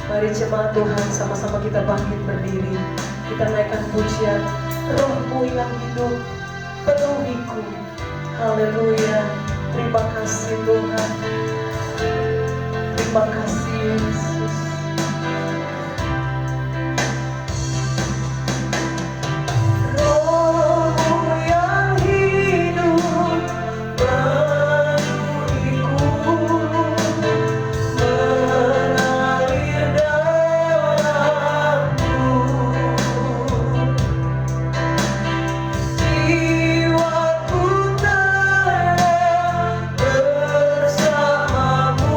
Mari jemaat Tuhan sama-sama kita bangkit berdiri. Kita naikkan pujian, Roh-Mu yang hidup penuhiku. Haleluya. Terima kasih Tuhan. Terima kasih Yesus. Roh-Mu yang hidup penuhiku, mengalir dalamku. Jiwaku tenang bersamamu.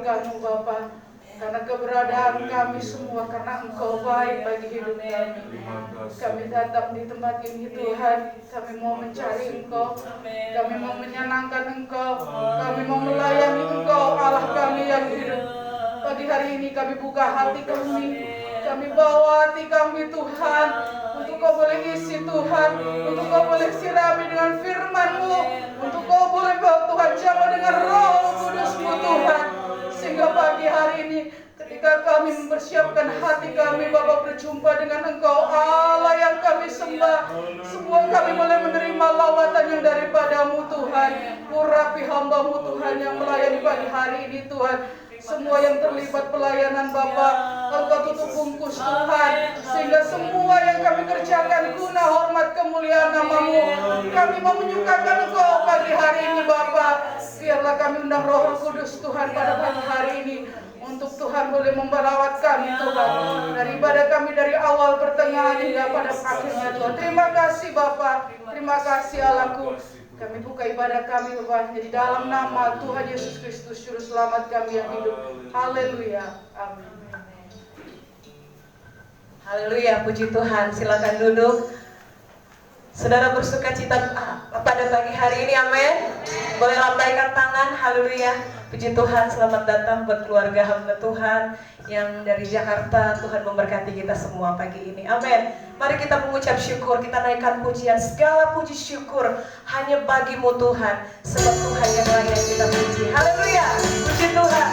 surga-Mu Bapa. Karena keberadaan kami semua, karena Engkau baik bagi hidup kami. Kami datang di tempat ini Tuhan, kami mau mencari Engkau, kami mau menyenangkan Engkau, kami mau melayani Engkau, Allah kami yang hidup. Pagi hari ini kami buka hati kami bawa hati kami Tuhan, untuk Kau boleh isi Tuhan, untuk Kau boleh sirami dengan firman-Mu, untuk Kau boleh bawa Tuhan jamaah dengan Roh Kudus-Mu Tuhan. Sehingga pagi hari ini ketika kami mempersiapkan hati kami Bapa berjumpa dengan Engkau Allah yang kami sembah, semua kami boleh menerima lawatan yang daripada-Mu Tuhan. Urapi hamba-Mu Tuhan yang melayani pagi hari ini Tuhan. Semua yang terlibat pelayanan Bapa, Engkau tutup bungkus Tuhan, sehingga semua yang kami kerjakan guna hormat kemuliaan nama-Mu. Kami mau menyukakan Engkau pagi hari ini Bapa. Biarlah kami undang Roh Kudus Tuhan pada pagi hari ini, untuk Tuhan boleh membarawat kami Tuhan, daripada kami dari awal pertengahan hingga pada akhirnya Tuhan. Terima kasih Bapa, terima kasih Allahku. Kami buka ibadah kami Bapa di dalam nama Tuhan Yesus Kristus Juru Selamat kami yang hidup. Haleluya, amin. Haleluya, puji Tuhan. Silakan duduk. Saudara bersuka cita pada pagi hari ini, amin. Boleh lambaikan tangan, haleluya. Puji Tuhan, selamat datang buat keluarga hamba Tuhan yang dari Jakarta. Tuhan memberkati kita semua pagi ini, amin. Mari kita mengucap syukur, kita naikkan pujian. Segala puji syukur hanya bagi-Mu Tuhan, sebab Tuhan yang layak kita puji. Haleluya, puji Tuhan.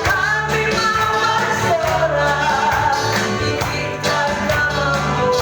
Kami mau bersorak, tinggikan namamu.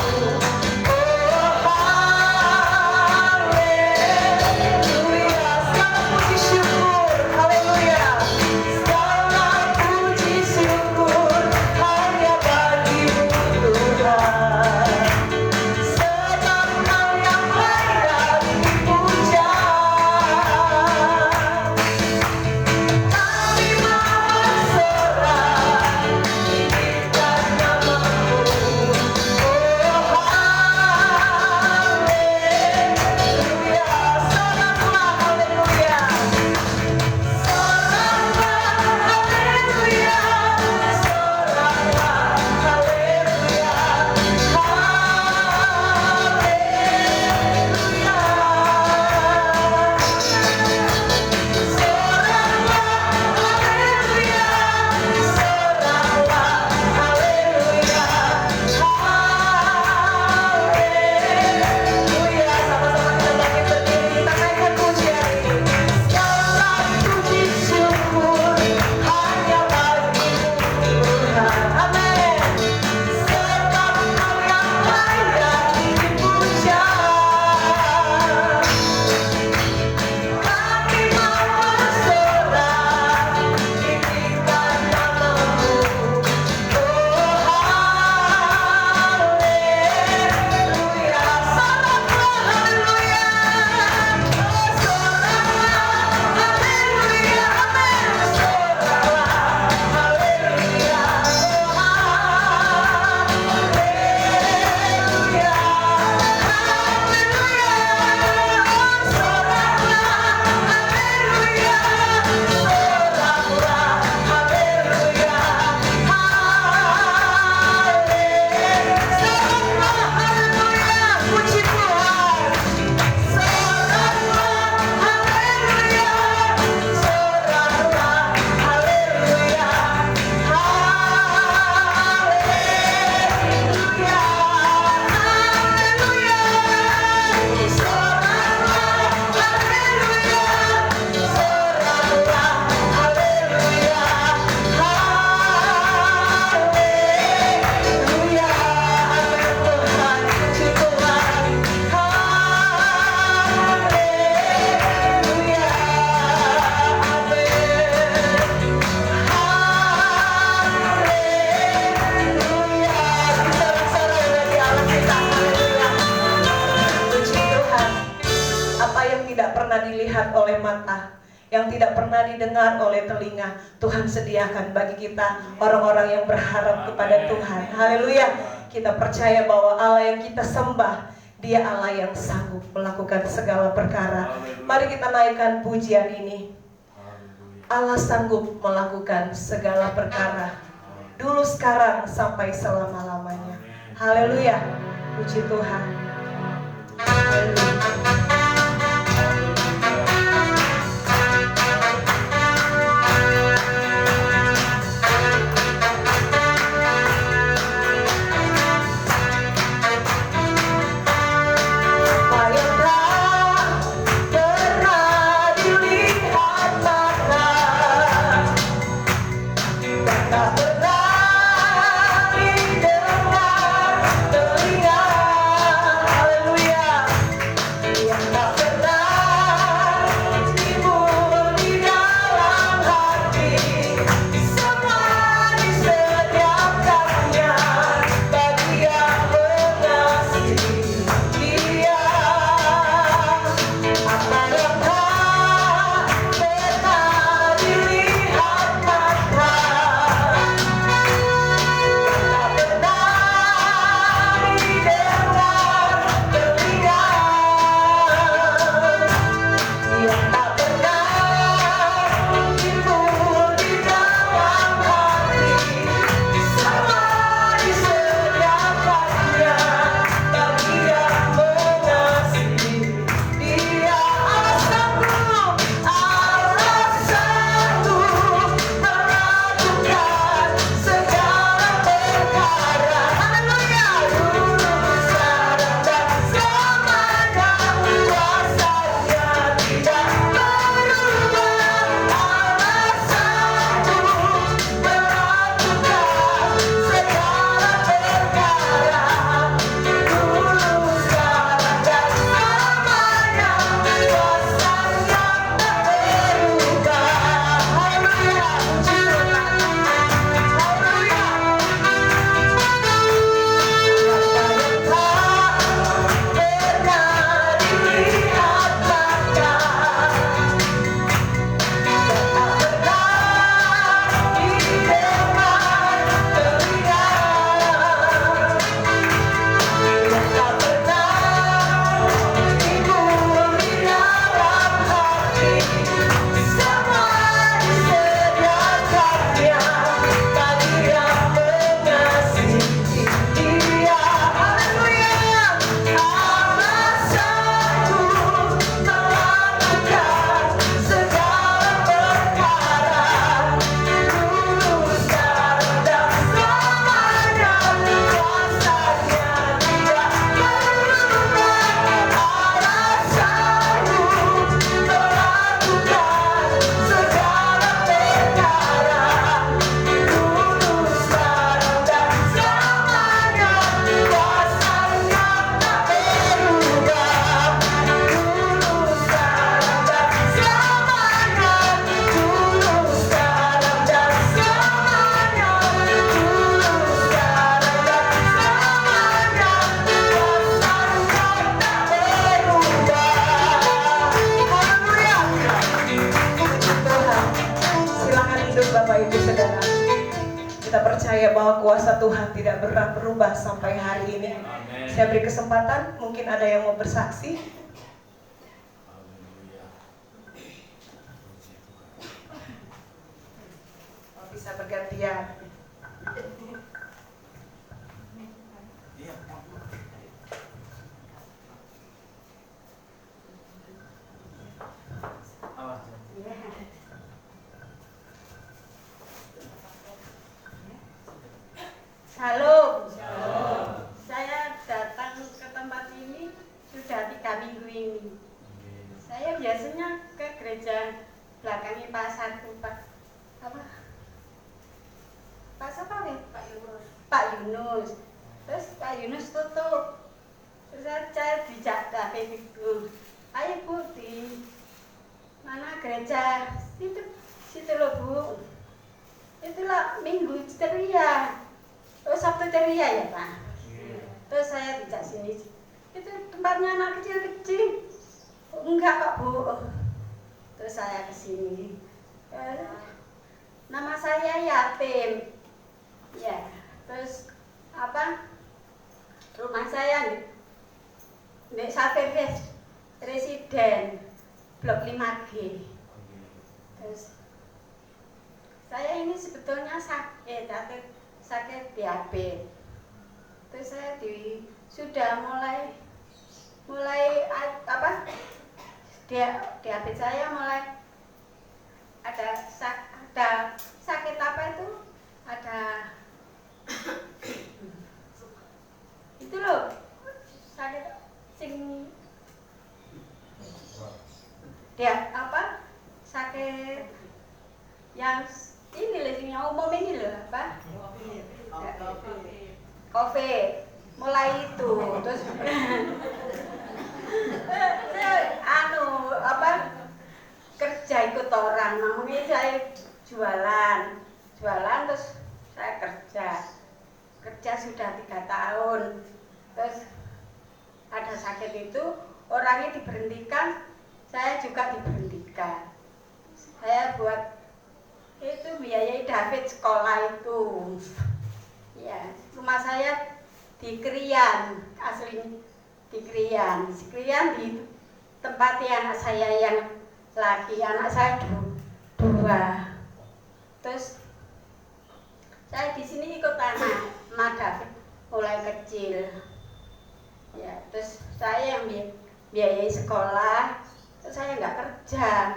yang tidak pernah dilihat oleh mata, yang tidak pernah didengar oleh telinga, Tuhan sediakan bagi kita orang-orang yang berharap kepada Tuhan. Haleluya. Kita percaya bahwa Allah yang kita sembah, Dia Allah yang sanggup melakukan segala perkara. Mari kita naikkan pujian ini. Allah sanggup melakukan segala perkara, dulu, sekarang, sampai selama-lamanya. Haleluya. Puji Tuhan. Haleluya. Bahwa kuasa Tuhan tidak pernah berubah sampai hari ini. Saya beri kesempatan, mungkin ada yang mau bersaksi. Bisa bergantian. Halo. Saya datang ke tempat ini sudah 3 minggu ini. Saya biasanya ke gereja belakangnya Pak Yunus. Terus Pak Yunus tutup. Terus saya dijak itu. Ayo Bu, di mana gereja? Situ loh Bu. Itulah Minggu ceria. Oh, Sabtu ceria ya Pak. Terus saya dijak sini. Itu tempatnya anak kecil-kecil. Enggak kok Bu. Terus saya kesini. Nama saya Yatim. Ya, terus apa? Rumah saya di Safir Residen Blok 5G. Terus saya ini sebetulnya sakit diabetes. Terus saya sudah mulai apa? Diabetes saya mulai ada sakit apa itu? Ada itu loh, sakit sing dia apa? Sakit yang ini loh, yang umum ini loh apa? COVID. Mulai itu terus kerja ikut orang, namanya saya jualan terus saya kerja sudah 3 tahun. Terus ada sakit itu, orangnya diberhentikan, saya juga diberhentikan. Saya buat itu biayai David sekolah itu. Ya, rumah saya di Krian, aslinya di Krian ditempati anak saya yang laki, anak saya 2. Terus saya di sini ikut anak David mulai kecil. Ya, terus saya yang biayai sekolah, terus saya nggak kerja.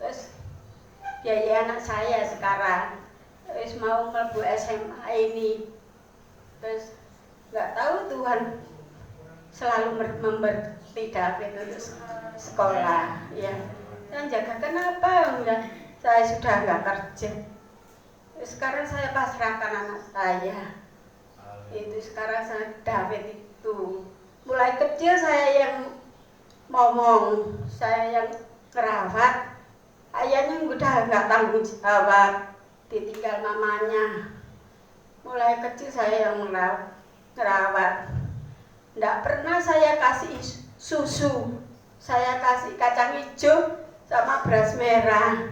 Terus biayai anak saya sekarang, terus mau mlebu SMA ini. Terus nggak tahu Tuhan selalu memberkati David untuk sekolah, ya. Dan jaga kenapa saya sudah nggak kerja. Sekarang saya pasrahkan anak saya. Itu sekarang saya David itu. Mulai kecil saya yang ngomong, saya yang ngerawat. Ayahnya udah nggak tanggung jawab, ditinggal mamanya. Mulai kecil saya yang ngerawat. Nggak pernah saya kasih susu. Saya kasih kacang hijau sama beras merah.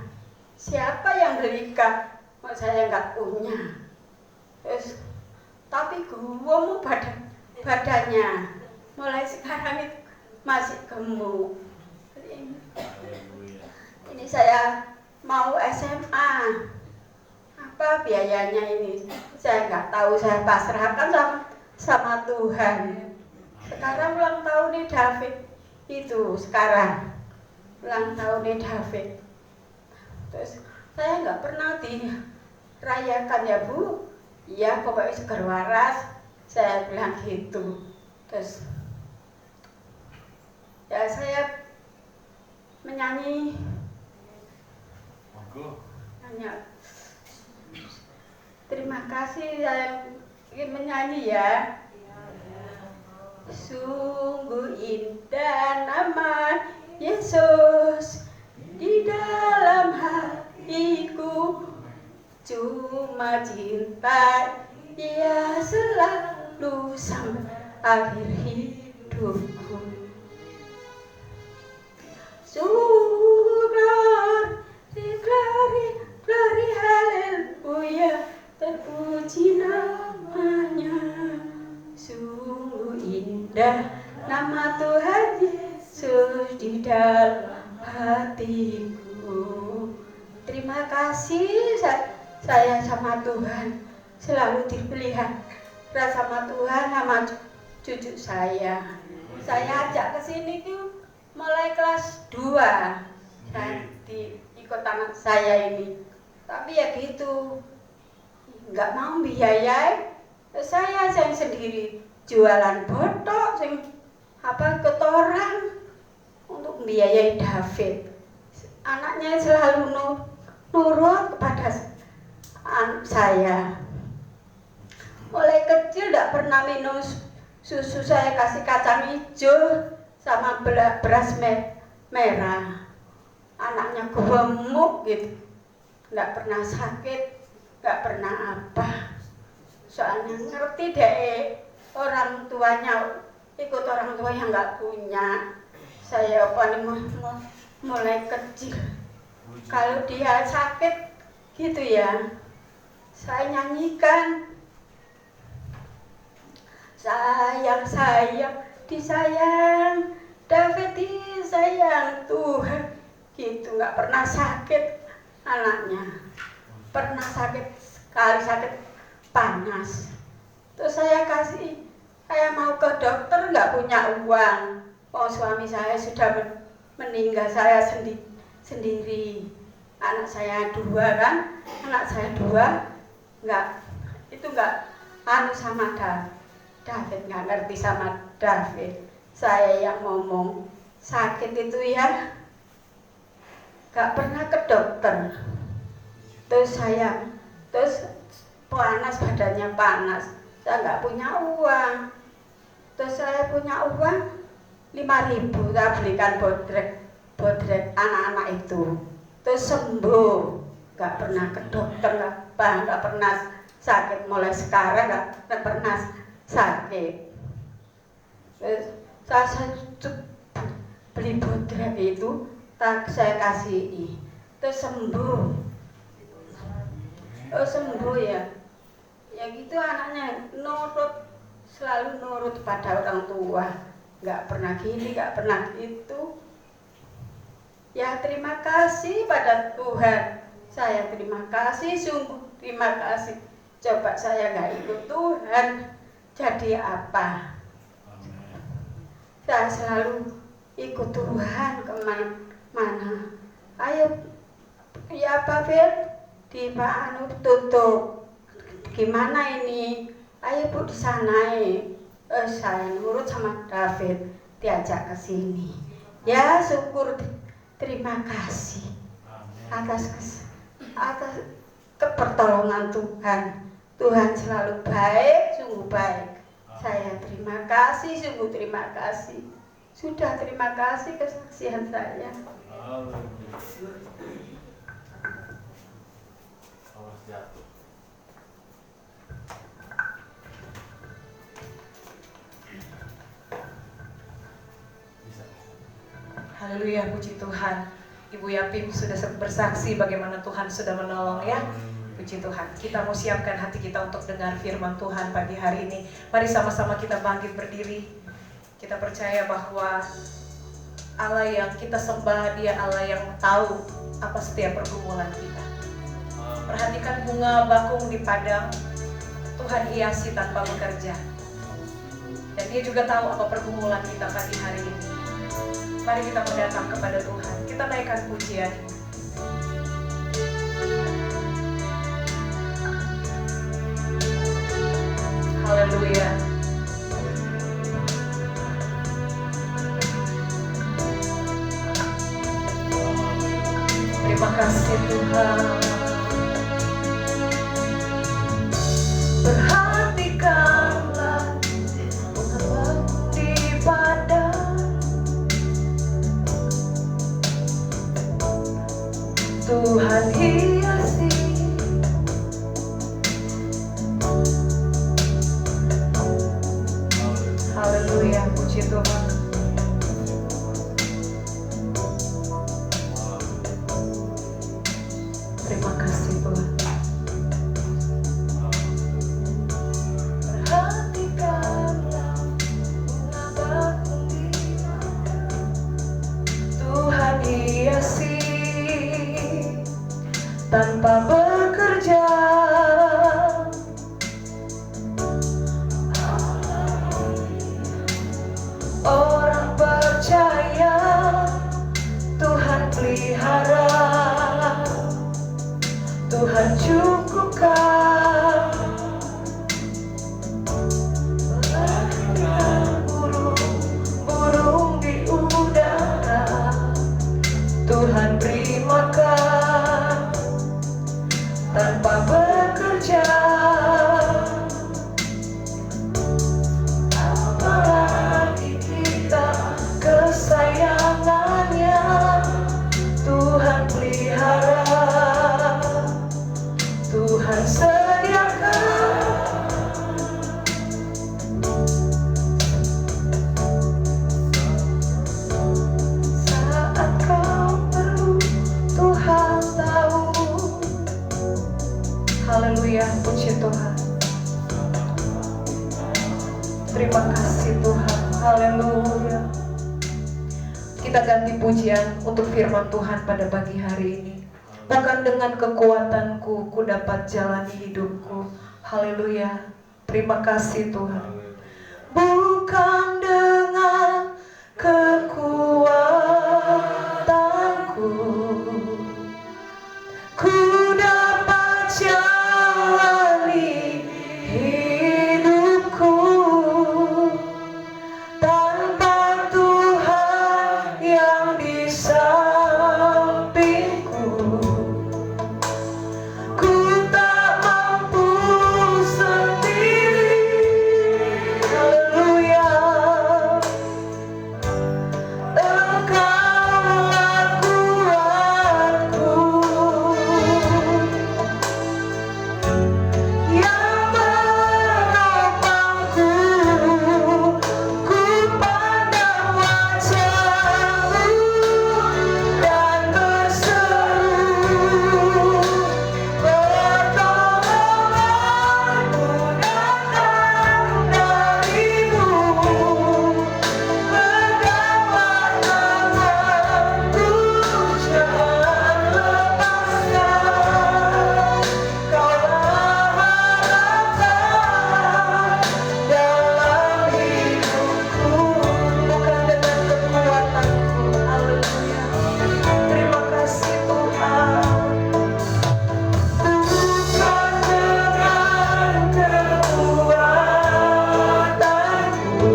Siapa yang belikan? Saya nggak punya. Terus, tapi guemu badannya. Mulai sekarang itu masih gemuk. Ini saya mau SMA. Apa biayanya ini? Saya nggak tahu, saya pasrahkan sama Tuhan. Sekarang ulang tahunnya David itu sekarang ulang tahunnya David. Terus saya nggak pernah dirayakan ya Bu. Iya pokoknya segar waras. Saya bilang gitu. Terus ya saya menyanyi. Terima kasih saya ingin menyanyi ya. Sungguh indah nama Yesus di dalam hatiku, cuma cinta Dia selalu sampai akhir hidupku. Sungguh glory, haleluya, terpuji namanya. Sungguh indah nama Tuhan Yesus di dalam hatiku. Terima kasih saya sama Tuhan, selalu dipelihara sama Tuhan sama cucu saya. Saya ajak ke sini tuh mulai kelas 2. Saya ikut anak saya ini. Tapi ya gitu, nggak mau biayai. Saya yang sendiri jualan botok, ikut orang untuk membiayai David. Anaknya selalu nurut kepada saya. Mulai kecil tidak pernah minum susu, saya kasih kacang hijau sama beras merah. Anaknya gemuk gitu, tidak pernah sakit, tidak pernah apa. Soalnya ngerti deh orang tuanya, ikut orang tua yang nggak punya. saya mulai kecil. Kalau dia sakit gitu ya, saya nyanyikan sayang disayang David disayang Tuhan gitu. Nggak pernah sakit anaknya, pernah sakit sekali, sakit panas. Terus saya mau ke dokter, nggak punya uang. Suami saya sudah meninggal, saya sendiri. Anak saya 2 kan, nggak sama David, nggak ngerti sama David. Saya yang ngomong sakit itu ya, nggak pernah ke dokter. Terus panas, badannya panas, saya nggak punya uang. Terus saya punya uang 5.000, saya belikan bodrek anak-anak itu. Terus sembuh, nggak pernah ke dokter, nggak pernah sakit. Mulai sekarang nggak pernah sakit. Terus saya beli bodrek itu, saya kasih, terus sembuh. Sembuh ya gitu. Anaknya selalu nurut pada orang tua, nggak pernah gini, nggak pernah gitu. Ya terima kasih pada Tuhan, saya terima kasih, sungguh terima kasih. Coba saya nggak ikut Tuhan, jadi apa? Saya selalu ikut Tuhan kemana-mana. Ayo ya Pak Fir, di Pak tutup. Gimana ini? Ayo Bu di sana. Saya nurut sama David, diajak ke sini. Ya syukur, terima kasih atas kepertolongan Tuhan. Tuhan selalu baik, sungguh baik. Saya terima kasih, sungguh terima kasih. Sudah terima kasih kesaksian saya. Haleluya, puji Tuhan. Ibu Yapim sudah bersaksi bagaimana Tuhan sudah menolong ya. Puji Tuhan. Kita mau siapkan hati kita untuk dengar firman Tuhan pagi hari ini. Mari sama-sama kita bangkit berdiri. Kita percaya bahwa Allah yang kita sembah, Dia Allah yang tahu apa setiap pergumulan kita. Perhatikan bunga bakung di padang, Tuhan hiasi tanpa bekerja. Dan Dia juga tahu apa pergumulan kita pagi hari ini. Mari kita mendatang kepada Tuhan. Kita naikkan pujian. Haleluya. Terima kasih Tuhan. Perhatikanlah bunga di padang, Tuhan hiasi haleluya, puji Tuhan. Terima kasih Tuhan. Perhatikanlah bunga bakung di padang, Tuhan hiasi tanpa bekerja. Orang percaya Tuhan pelihara, Tuhan cukupkan. Burung di udara, Tuhan beri makan tanpa bekerja. Apalagi kita kesayangannya, Tuhan pelihara, Tuhan sediakan. kasih Tuhan. Haleluya. Kita ganti pujian untuk firman Tuhan pada pagi hari ini. Bukan dengan kekuatanku ku dapat jalani hidupku. Haleluya. Terima kasih Tuhan. Bukan dengan kekuatanku ku dapat jalani hidupku, tanpa Tuhan yang di sampingku ku tak mampu sendiri. Haleluya. Engkaulah kuatku yang menopangku, ku pandang wajah-Mu dan berseru, pertolonganku datang dari-Mu, pegangan tanganku jangan lepaskan, Kaulah harapan dalam hidupku. Bukan dengan kekuatanku. Haleluya. Terima kasih Tuhan. Bukan dengan kekuatanku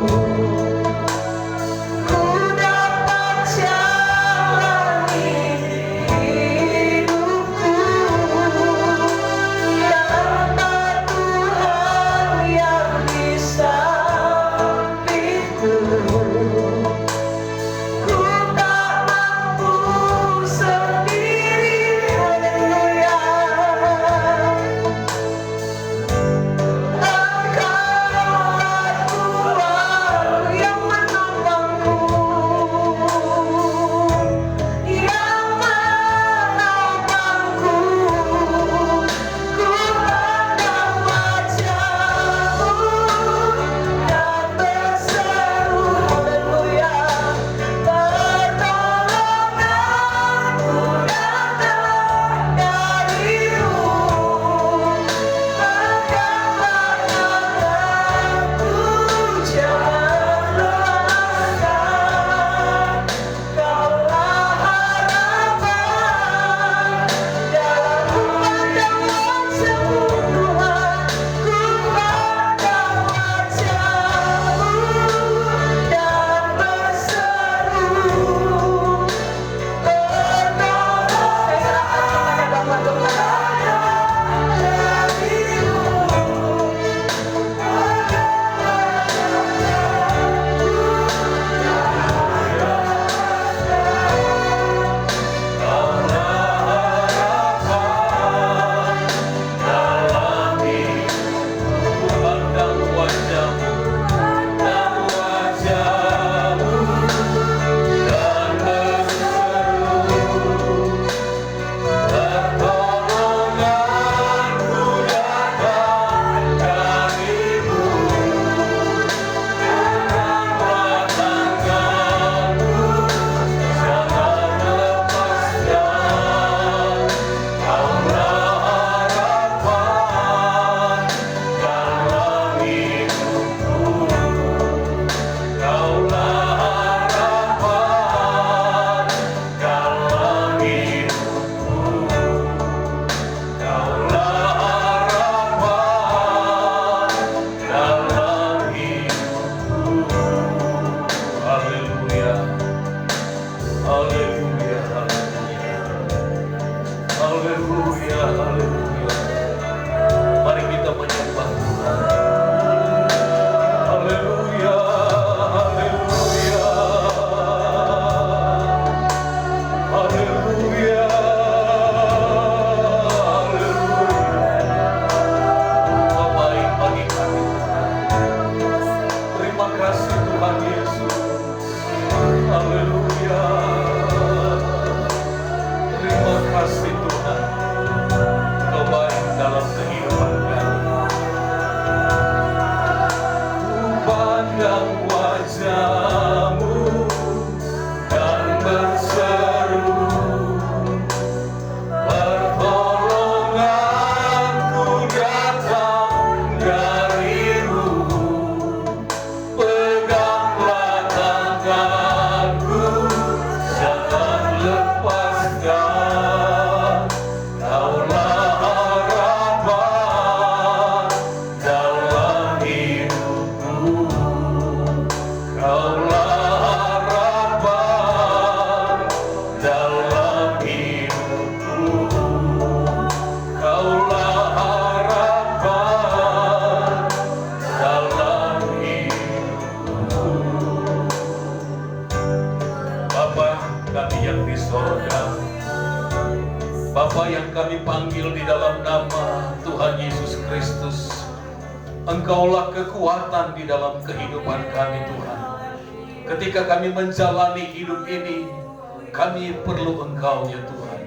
ku dapat jalani hidupku, tanpa Tuhan yang di sampingku ku tak mampu sendiri. Haleluya. Engkaulah kuat yang menopangku, yang menopangku, ku pandang wajah-Mu dan berseru. Haleluya. Pertolonganku datang dari-Mu, peganglah tanganku jangan lepaskan, Kaulah harapan dalam pandang wajah-Mu Tuhan, ku pandang wajah-Mu dan berseru, pertolonganku datang dari-Mu. Haleluya, haleluya. Mari kita menyembah Tuhan. Haleluya, haleluya. Haleluya, haleluya. Engkau baik bagi kami, Tuhan. Terima kasih Tuhan Yesus. Haleluya. Terima kasih Tuhan. Engkau baik dalam kehidupan kami. Ku pandang dalam hidupku. Kaulah harapan dalam hidupku. Bapa kami yang di sorga, Bapa yang kami panggil di dalam nama Tuhan Yesus Kristus, Engkaulah kekuatan di dalam kehidupan kami Tuhan. Ketika kami menjalani hidup ini, kami perlu Engkau ya Tuhan.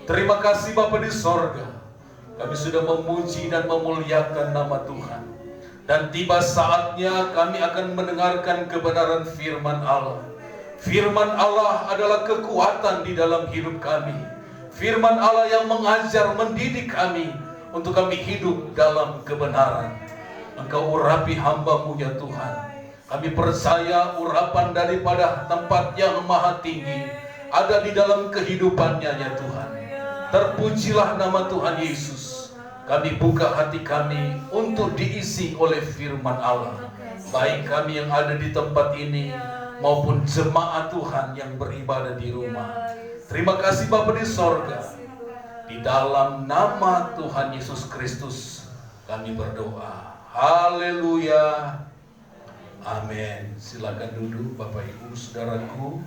Terima kasih Bapa di sorga, kami sudah memuji dan memuliakan nama Tuhan. Dan tiba saatnya kami akan mendengarkan kebenaran firman Allah. Firman Allah adalah kekuatan di dalam hidup kami. Firman Allah yang mengajar, mendidik kami untuk kami hidup dalam kebenaran. Engkau urapi hamba-Mu ya Tuhan. Kami percaya urapan daripada tempat yang maha tinggi ada di dalam kehidupannya ya Tuhan. Terpujilah nama Tuhan Yesus. Kami buka hati kami untuk diisi oleh firman Allah. Baik kami yang ada di tempat ini maupun jemaat Tuhan yang beribadah di rumah. Terima kasih Bapa di sorga. Di dalam nama Tuhan Yesus Kristus kami berdoa. Haleluya. Amin. Silakan duduk Bapak Ibu Saudaraku.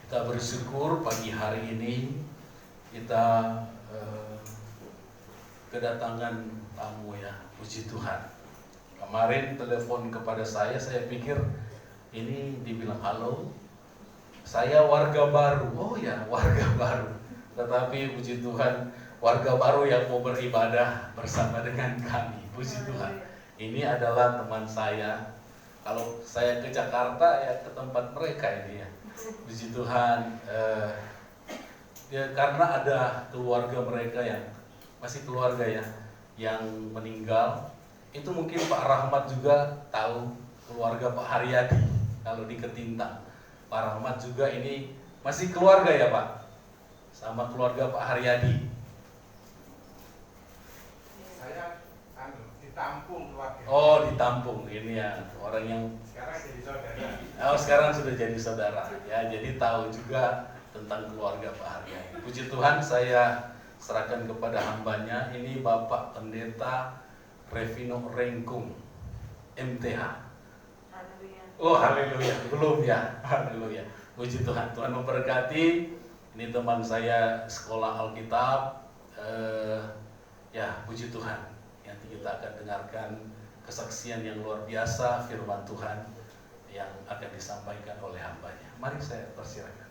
Kita bersyukur pagi hari ini kita kedatangan tamu ya. Puji Tuhan. Kemarin telepon kepada saya pikir ini dibilang halo. Saya warga baru. Oh ya, warga baru. Tetapi puji Tuhan, warga baru yang mau beribadah bersama dengan kami. Puji Tuhan. Ini adalah teman saya. Kalau saya ke Jakarta ya ke tempat mereka ini ya. Puji Tuhan. Ya, karena ada keluarga mereka yang masih keluarga ya yang meninggal. Itu mungkin Pak Rahmat juga tahu keluarga Pak Haryadi kalau di Ketintang. Pak Rahmat juga ini masih keluarga ya Pak? Sama keluarga Pak Haryadi. Saya ditampung keluarga. Oh ditampung, ini ya orang yang Sekarang jadi saudara. Oh sekarang sudah jadi saudara ya, jadi tahu juga tentang keluarga Pak Haryadi. Puji Tuhan, saya serahkan kepada hambanya. Ini Bapak Pendeta Revino Rengkung MTH. Oh haleluya, belum ya, haleluya. Puji Tuhan, Tuhan memberkati. Ini teman saya sekolah Alkitab. Ya puji Tuhan. Nanti kita akan dengarkan kesaksian yang luar biasa firman Tuhan yang akan disampaikan oleh hambanya. Mari saya persilakan.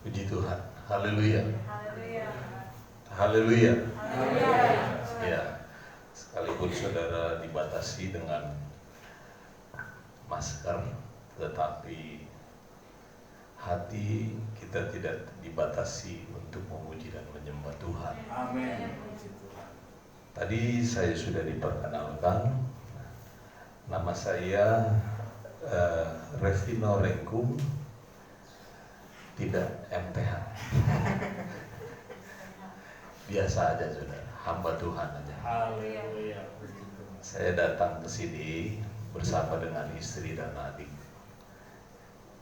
Puji Tuhan, haleluya. Haleluya. Ya, sekalipun saudara dibatasi dengan masker, tetapi hati kita tidak dibatasi untuk memuji dan menyembah Tuhan. Amin. Tadi saya sudah diperkenalkan, nama saya Revino Rengkung, tidak MTH. Biasa aja sudah, hamba Tuhan aja. Haleluya. Saya datang ke sini bersama dengan istri dan adik.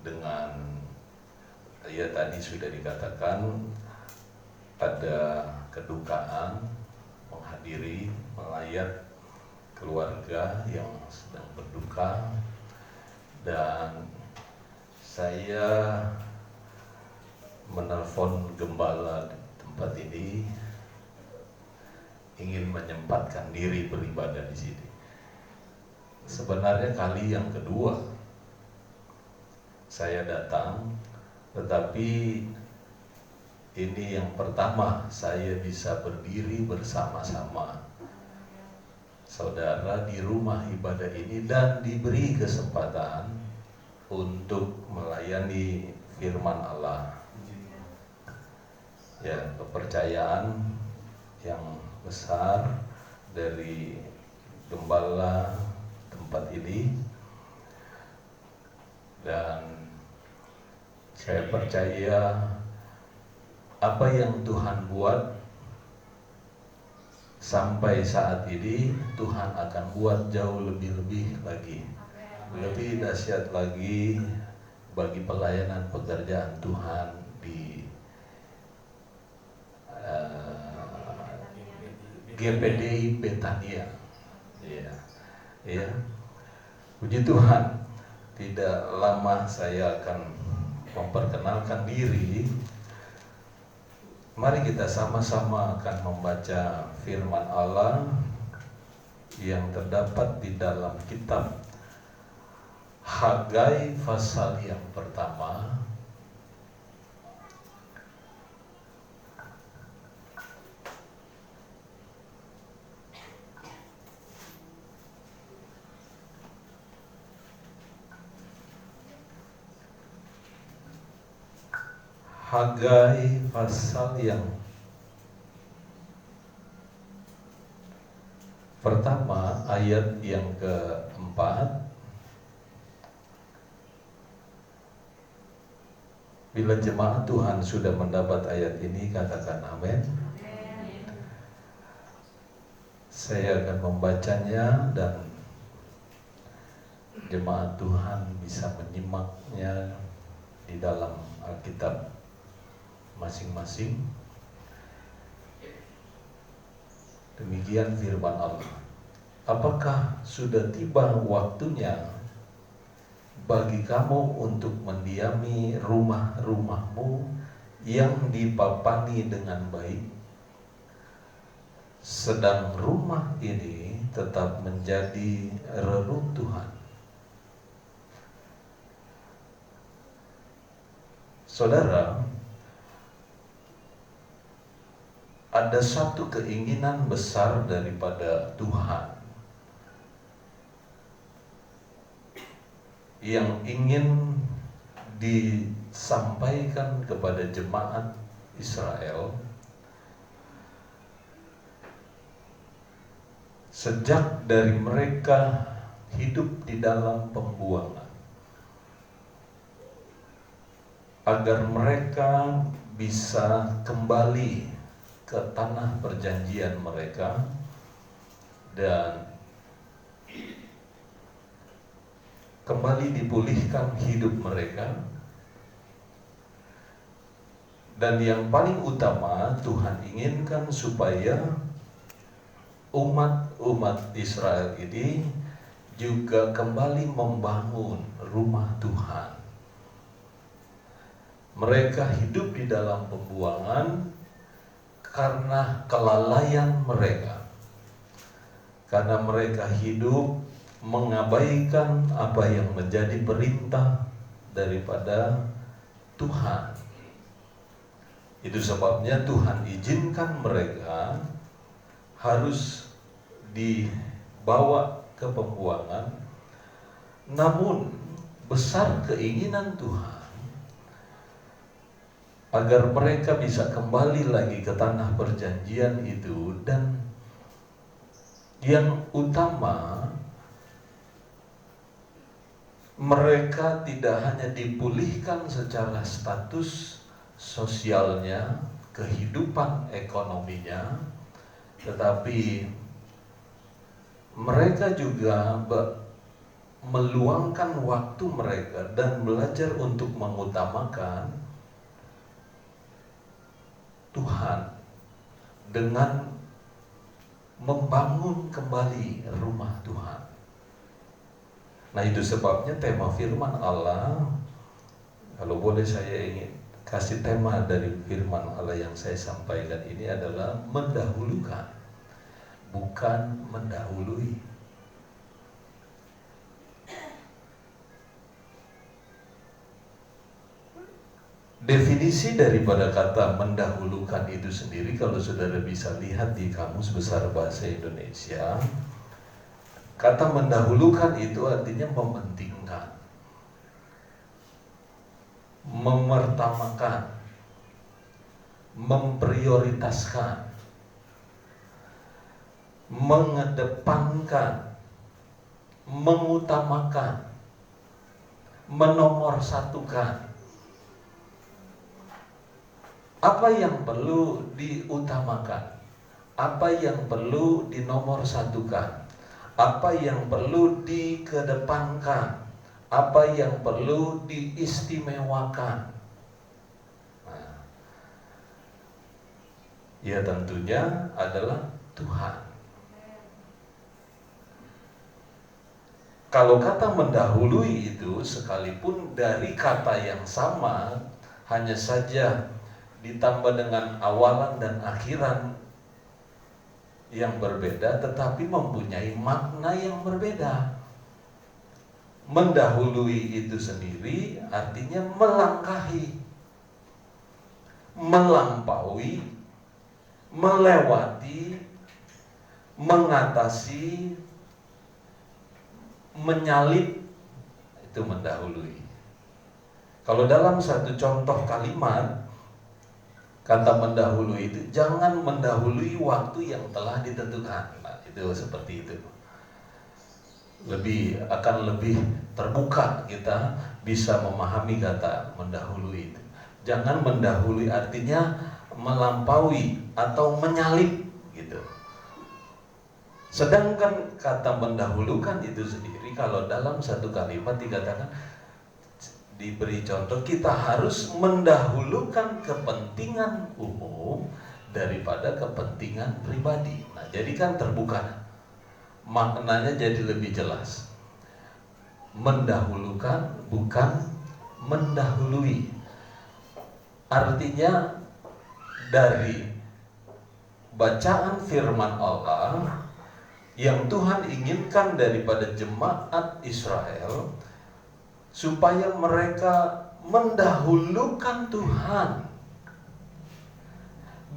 Dengan ya tadi sudah dikatakan ada kedukaan menghadiri melayat keluarga yang sedang berduka, dan saya menelpon gembala di tempat ini ingin menyempatkan diri beribadah di sini. Sebenarnya kali yang kedua saya datang, tetapi ini yang pertama saya bisa berdiri bersama-sama saudara di rumah ibadah ini dan diberi kesempatan untuk melayani firman Allah. Ya, kepercayaan yang besar dari gembala tempat ini, dan saya percaya apa yang Tuhan buat sampai saat ini, Tuhan akan buat jauh lebih-lebih lagi, lebih dahsyat lagi bagi pelayanan pekerjaan Tuhan di GPDI Betania. Ya, puji Tuhan. Tidak lama saya akan memperkenalkan diri. Mari kita sama-sama akan membaca firman Allah yang terdapat di dalam kitab Hagai pasal yang pertama. Hagai pasal yang pertama ayat yang keempat. Bila jemaat Tuhan sudah mendapat ayat ini, katakan amin. Saya akan membacanya dan jemaat Tuhan bisa menyimaknya di dalam Alkitab masing-masing. Demikian firman Allah. Apakah sudah tiba waktunya bagi kamu untuk mendiami rumah-rumahmu yang dipapani dengan baik, sedang rumah ini tetap menjadi reruntuhan? Saudara, ada satu keinginan besar daripada Tuhan yang ingin disampaikan kepada jemaat Israel sejak dari mereka hidup di dalam pembuangan, agar mereka bisa kembali ke tanah perjanjian mereka dan kembali dipulihkan hidup mereka. Dan yang paling utama, Tuhan inginkan supaya umat Israel ini juga kembali membangun rumah Tuhan. Mereka hidup di dalam pembuangan karena kelalaian mereka, karena mereka hidup mengabaikan apa yang menjadi perintah daripada Tuhan. Itu sebabnya Tuhan izinkan mereka harus dibawa ke pembuangan. Namun besar keinginan Tuhan agar mereka bisa kembali lagi ke tanah perjanjian itu, dan yang utama, mereka tidak hanya dipulihkan secara status sosialnya, kehidupan ekonominya, tetapi mereka juga meluangkan waktu mereka dan belajar untuk mengutamakan Tuhan dengan membangun kembali rumah Tuhan. Nah, itu sebabnya tema firman Allah, kalau boleh saya ingin kasih tema dari firman Allah yang saya sampaikan ini adalah mendahulukan, bukan mendahului. Definisi daripada kata mendahulukan itu sendiri, kalau saudara bisa lihat di Kamus Besar Bahasa Indonesia, kata mendahulukan itu artinya mementingkan, memertamakan, memprioritaskan, mengedepankan, mengutamakan, menomorsatukan. Apa yang perlu diutamakan? Apa yang perlu dinomorsatukan? Apa yang perlu dikedepankan? Apa yang perlu diistimewakan? Nah, ya tentunya adalah Tuhan. Kalau kata mendahului itu, sekalipun dari kata yang sama, hanya saja ditambah dengan awalan dan akhiran yang berbeda, tetapi mempunyai makna yang berbeda. Mendahului itu sendiri artinya melangkahi, melampaui, melewati, mengatasi, menyalip, itu mendahului. Kalau dalam satu contoh kalimat, kata mendahului itu, jangan mendahului waktu yang telah ditentukan. Nah, itu seperti itu. Akan lebih terbuka kita bisa memahami kata mendahului itu. Jangan mendahului artinya melampaui atau menyalip gitu. Sedangkan kata mendahulukan itu sendiri, kalau dalam satu kalimat dikatakan, diberi contoh, kita harus mendahulukan kepentingan umum daripada kepentingan pribadi. Nah, jadi kan terbuka, maknanya jadi lebih jelas. Mendahulukan bukan mendahului. Artinya dari bacaan firman Allah yang Tuhan inginkan daripada jemaat Israel, supaya mereka mendahulukan Tuhan,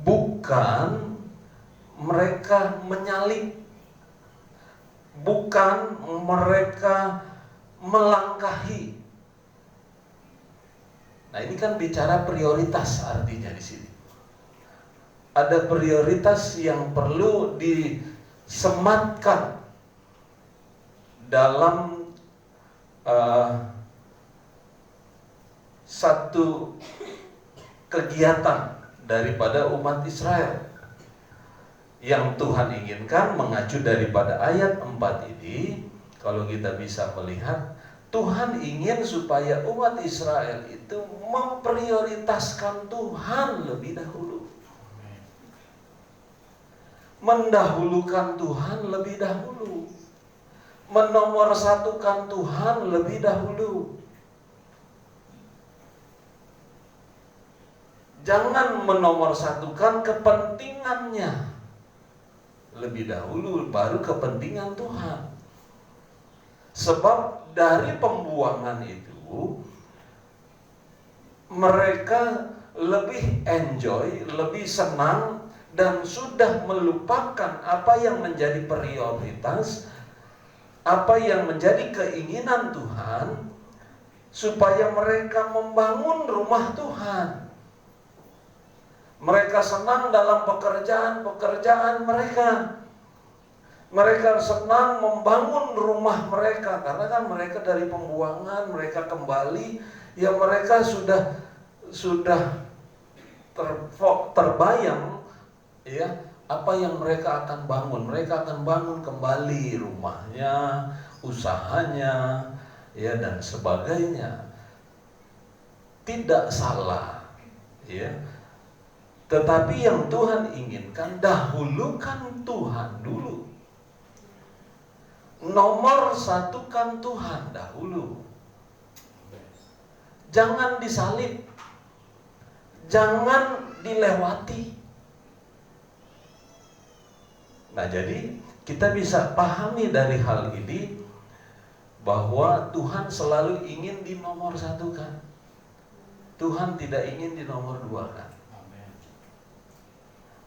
bukan mereka menyalip, bukan mereka melangkahi. Nah, ini kan bicara prioritas artinya di sini. Ada prioritas yang perlu disematkan dalam satu kegiatan daripada umat Israel yang Tuhan inginkan. Mengacu daripada ayat 4 ini, kalau kita bisa melihat, Tuhan ingin supaya umat Israel itu memprioritaskan Tuhan lebih dahulu, mendahulukan Tuhan lebih dahulu, menomorsatukan Tuhan lebih dahulu. Jangan menomorsatukan kepentingannya lebih dahulu, baru kepentingan Tuhan. Sebab dari pembuangan itu, mereka lebih enjoy, lebih senang, dan sudah melupakan apa yang menjadi prioritas, apa yang menjadi keinginan Tuhan, supaya mereka membangun rumah Tuhan. Mereka senang dalam pekerjaan mereka. Mereka senang membangun rumah mereka, karena kan mereka dari pembuangan, mereka kembali, ya mereka sudah terbayang ya apa yang mereka akan bangun. Mereka akan bangun kembali rumahnya, usahanya, ya dan sebagainya. Tidak salah, ya. Tetapi yang Tuhan inginkan, dahulukan Tuhan dulu. Nomor satukan Tuhan dahulu. Jangan disalib, jangan dilewati. Nah, jadi kita bisa pahami dari hal ini bahwa Tuhan selalu ingin dinomorsatukan. Tuhan tidak ingin dinomorduakan.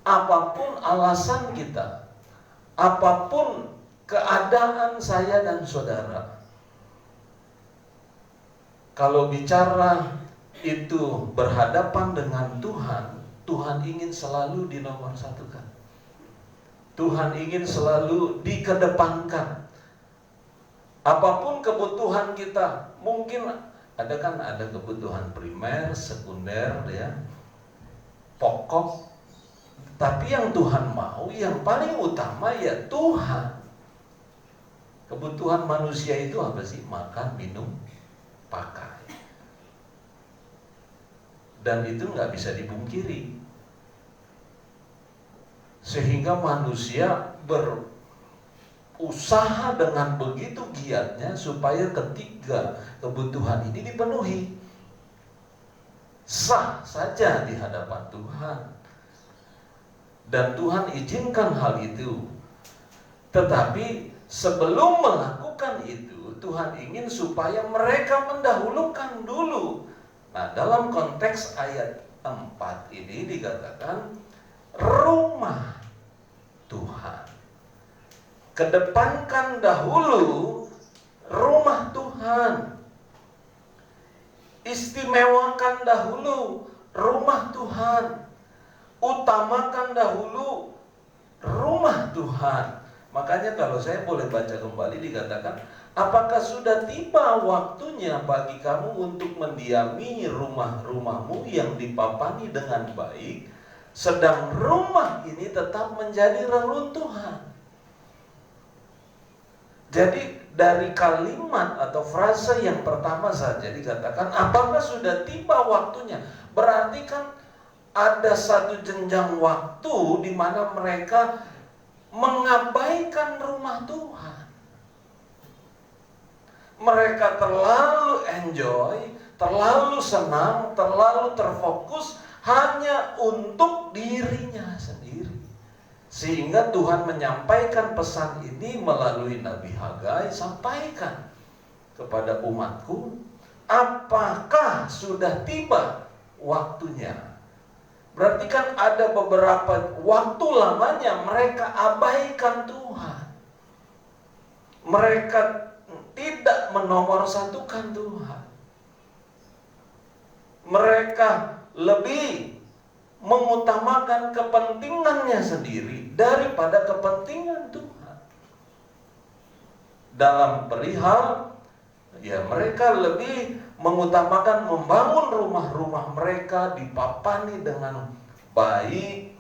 Apapun alasan kita, apapun keadaan saya dan saudara, kalau bicara itu berhadapan dengan Tuhan, Tuhan ingin selalu dinomorsatukan. Tuhan ingin selalu dikedepankan. Apapun kebutuhan kita, mungkin ada kebutuhan primer, sekunder, ya, pokok. Tapi yang Tuhan mau, yang paling utama ya Tuhan. Kebutuhan manusia itu apa sih? Makan, minum, pakai. Dan itu nggak bisa dipungkiri. Sehingga manusia berusaha dengan begitu giatnya supaya ketiga kebutuhan ini dipenuhi. Sah saja di hadapan Tuhan. Dan Tuhan izinkan hal itu. Tetapi sebelum melakukan itu, Tuhan ingin supaya mereka mendahulukan dulu. Nah, dalam konteks ayat 4 ini dikatakan rumah Tuhan. Kedepankan dahulu rumah Tuhan. Istimewakan dahulu rumah Tuhan. Utamakan dahulu rumah Tuhan. Makanya kalau saya boleh baca kembali dikatakan, apakah sudah tiba waktunya bagi kamu untuk mendiami rumah-rumahmu yang dipapani dengan baik, sedang rumah ini tetap menjadi reruntuhan. Jadi dari kalimat atau frase yang pertama saja dikatakan, apakah sudah tiba waktunya? Berarti kan ada satu jenjang waktu di mana mereka mengabaikan rumah Tuhan. Mereka terlalu enjoy, terlalu senang, terlalu terfokus hanya untuk dirinya sendiri. Sehingga Tuhan menyampaikan pesan ini melalui Nabi Hagai, sampaikan kepada umatku, apakah sudah tiba waktunya? Berarti kan ada beberapa waktu lamanya mereka abaikan Tuhan. Mereka tidak menomorsatukan Tuhan. Mereka lebih mengutamakan kepentingannya sendiri daripada kepentingan Tuhan. Dalam perihal, ya mereka lebih mengutamakan membangun rumah-rumah mereka dipapani dengan baik,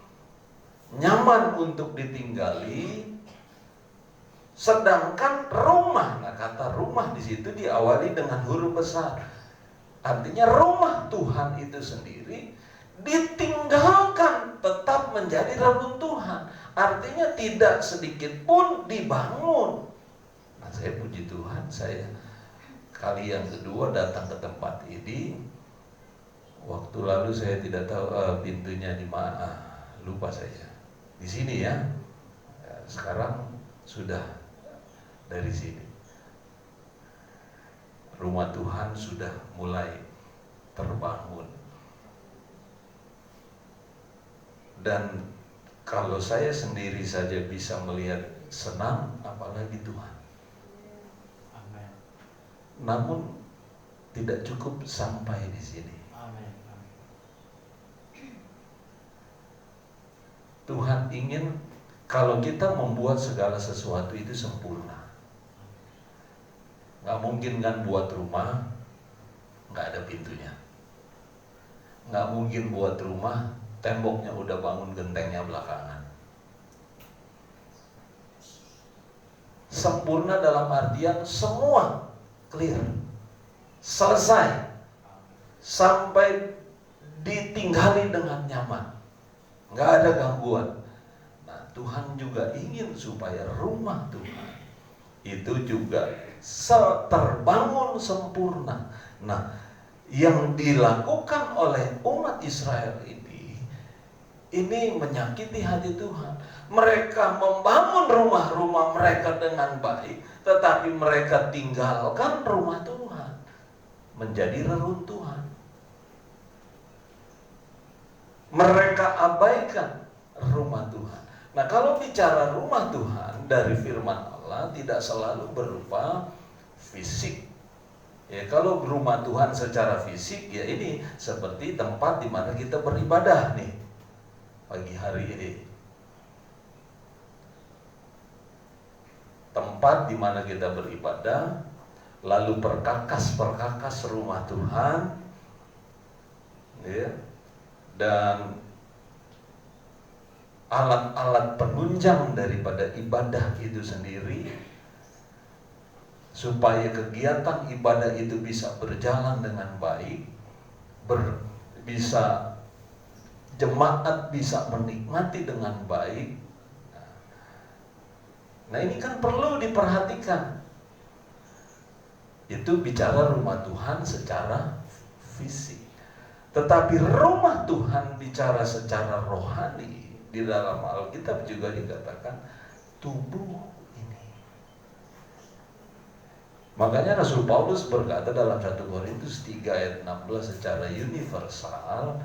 nyaman untuk ditinggali. Sedangkan rumah, nah kata rumah di situ diawali dengan huruf besar. Artinya rumah Tuhan itu sendiri ditinggalkan, tetap menjadi reruntuhan. Artinya tidak sedikit pun dibangun. Nah, saya puji Tuhan, saya kali yang kedua datang ke tempat ini. Waktu lalu saya tidak tahu pintunya di mana, lupa saya. Di sini ya. Sekarang sudah dari sini. Rumah Tuhan sudah mulai terbangun. Dan kalau saya sendiri saja bisa melihat senang, apalagi Tuhan. Amin. Namun tidak cukup sampai di sini. Amin. Tuhan ingin kalau kita membuat segala sesuatu itu sempurna. Nggak mungkin kan buat rumah nggak ada pintunya. Nggak mungkin buat rumah temboknya udah bangun, gentengnya belakangan. Sempurna dalam artian semua clear, selesai, sampai ditinggali dengan nyaman, nggak ada gangguan. Nah, Tuhan juga ingin supaya rumah Tuhan itu juga terbangun sempurna. Nah, yang dilakukan oleh umat Israel ini menyakiti hati Tuhan. Mereka membangun rumah-rumah mereka dengan baik, tetapi mereka tinggalkan rumah Tuhan, menjadi reruntuhan. Mereka abaikan rumah Tuhan. Nah, kalau bicara rumah Tuhan dari firman Allah tidak selalu berupa fisik. Ya, kalau rumah Tuhan secara fisik ya ini seperti tempat di mana kita beribadah nih pagi hari ini. tempat di mana kita beribadah, lalu perkakas rumah Tuhan, ya, dan alat-alat penunjang daripada ibadah itu sendiri, supaya kegiatan ibadah itu bisa berjalan dengan baik, jemaat bisa menikmati dengan baik. Nah, ini kan perlu diperhatikan. Itu bicara rumah Tuhan secara fisik. Tetapi rumah Tuhan bicara secara rohani. Di dalam Alkitab juga dikatakan tubuh ini. Makanya Rasul Paulus berkata dalam 1 Korintus 3 ayat 16 secara universal,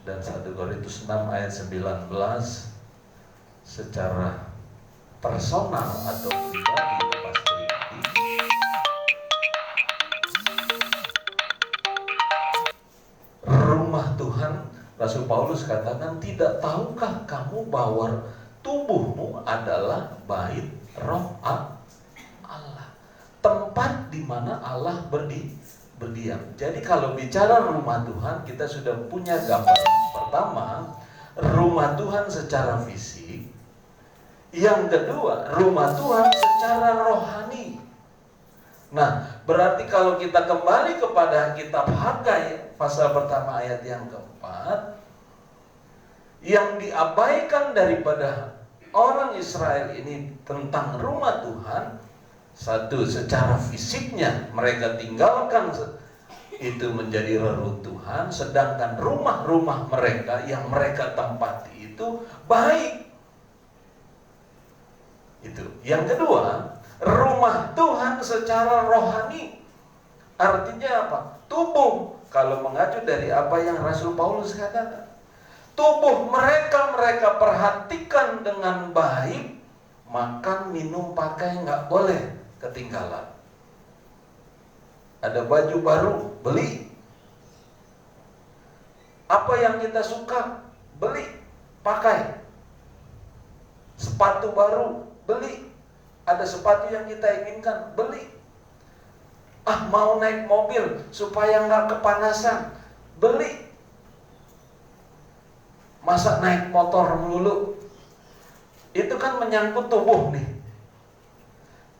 dan 1 Korintus 6 ayat 19 secara personal atau pribadi lepas pribadi. Rumah Tuhan, Rasul Paulus katakan, tidak tahukah kamu bahwa tubuhmu adalah bait roh Allah, tempat di mana Allah berdiam. Jadi kalau bicara rumah Tuhan, kita sudah punya gambaran. Pertama, rumah Tuhan secara fisik. Yang kedua, rumah Tuhan secara rohani. Nah, berarti kalau kita kembali kepada kitab Hagai pasal pertama ayat yang keempat, yang diabaikan daripada orang Israel ini tentang rumah Tuhan, satu, secara fisiknya mereka tinggalkan itu menjadi reruntuhan, sedangkan rumah-rumah mereka yang mereka tempati itu baik. Itu. Yang kedua, rumah Tuhan secara rohani. Artinya apa? Tubuh. Kalau mengacu dari apa yang Rasul Paulus katakan, tubuh mereka perhatikan dengan baik. Makan, minum, pakai nggak boleh ketinggalan. Ada baju baru, beli. Apa yang kita suka, beli, pakai. Sepatu baru, beli. Ada sepatu yang kita inginkan, beli. Mau naik mobil supaya nggak kepanasan, beli. Masa naik motor melulu? Itu kan menyangkut tubuh nih.